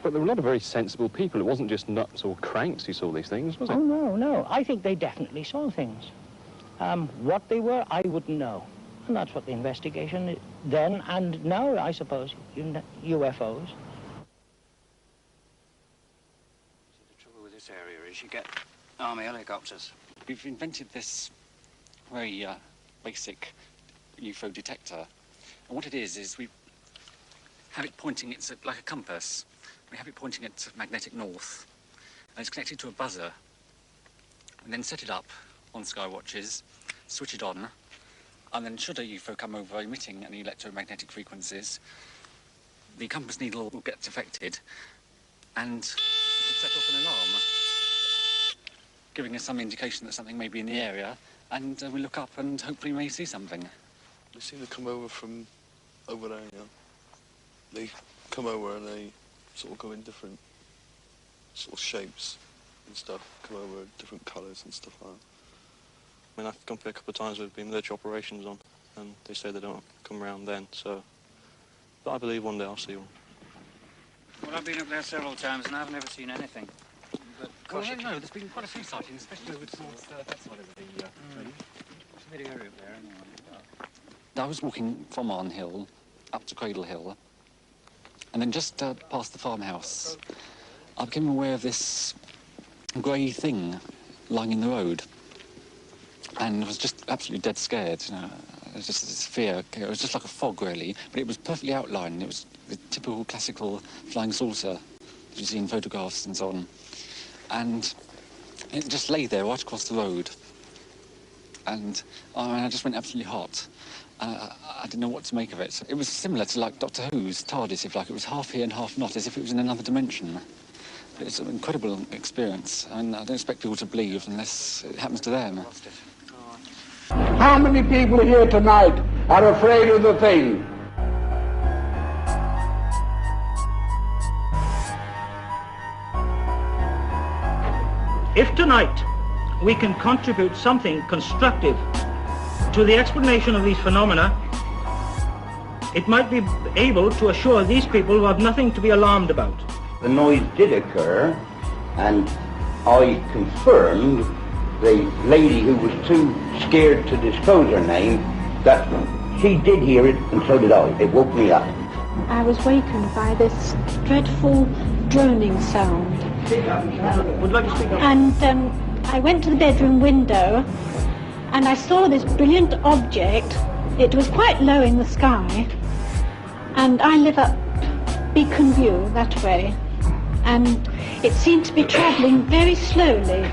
But there were a lot of very sensible people. It wasn't just nuts or cranks who saw these things, was it? Oh, no, no. I think they definitely saw things. What they were, I wouldn't know. And that's what the investigation then and now, I suppose, UFOs. The trouble with this area is you get army helicopters. We've invented this very basic UFO detector. And what it is we have it pointing, it's like a compass. We have it pointing at magnetic north. And it's connected to a buzzer. And then set it up on sky watches, switch it on, and then should a UFO come over emitting any electromagnetic frequencies, the compass needle will get affected and it'll set off an alarm, giving us some indication that something may be in the area, and we look up and hopefully may see something. They seem to come over from over there, you know. They come over and they sort of go in different sort of shapes and stuff, come over different colours and stuff like that. I mean, I've come here a couple of times with been military operations on, and they say they don't come around then, so... But I believe one day I'll see one. Well, I've been up there several times and I've never seen anything. But well, no, there's been quite a few sightings, especially over towards that side of the tree. It's a big area up there, anyway. I was walking from Arn Hill up to Cradle Hill, and then just past the farmhouse, I became aware of this grey thing lying in the road, and I was just absolutely dead scared, you know. It was just this fear. It was just like a fog, really, but it was perfectly outlined. It was the typical classical flying saucer that you see in photographs and so on. And it just lay there right across the road. And I just went absolutely hot. I didn't know what to make of it. It was similar to, like, Doctor Who's TARDIS, if you like. It was half here and half not, as if it was in another dimension. But it's an incredible experience, and I don't expect people to believe unless it happens to them. How many people here tonight are afraid of the thing? If tonight we can contribute something constructive to the explanation of these phenomena, it might be able to assure these people who have nothing to be alarmed about. The noise did occur, and I confirmed the lady who was too scared to disclose her name that she did hear it, and so did I. It woke me up. I was wakened by this dreadful droning sound. Would like to speak up. And I went to the bedroom window and I saw this brilliant object. It was quite low in the sky, and I live up Beacon View that way, and it seemed to be travelling very slowly.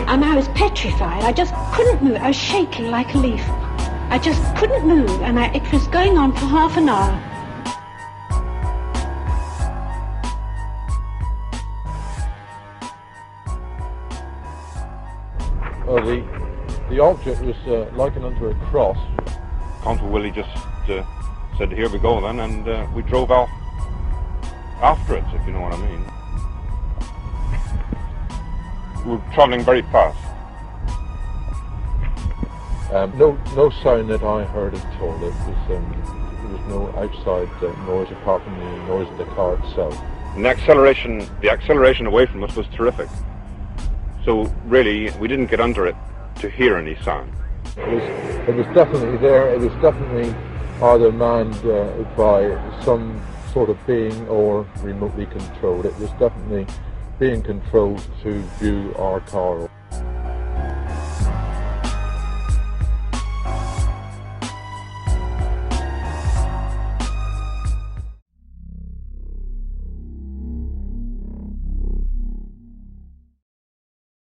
And I was petrified. I just couldn't move. I was shaking like a leaf. I just couldn't move, and it was going on for half an hour. Well, the object was likened unto a cross. Constable Willie just said, here we go then, and we drove off after it, if you know what I mean. We were travelling very fast. No sound that I heard at all. There was no outside noise apart from the noise of the car itself. And the acceleration away from us was terrific. So really, we didn't get under it to hear any sound. It was definitely there. It was definitely either manned by some sort of being or remotely controlled. It was definitely being controlled to view our car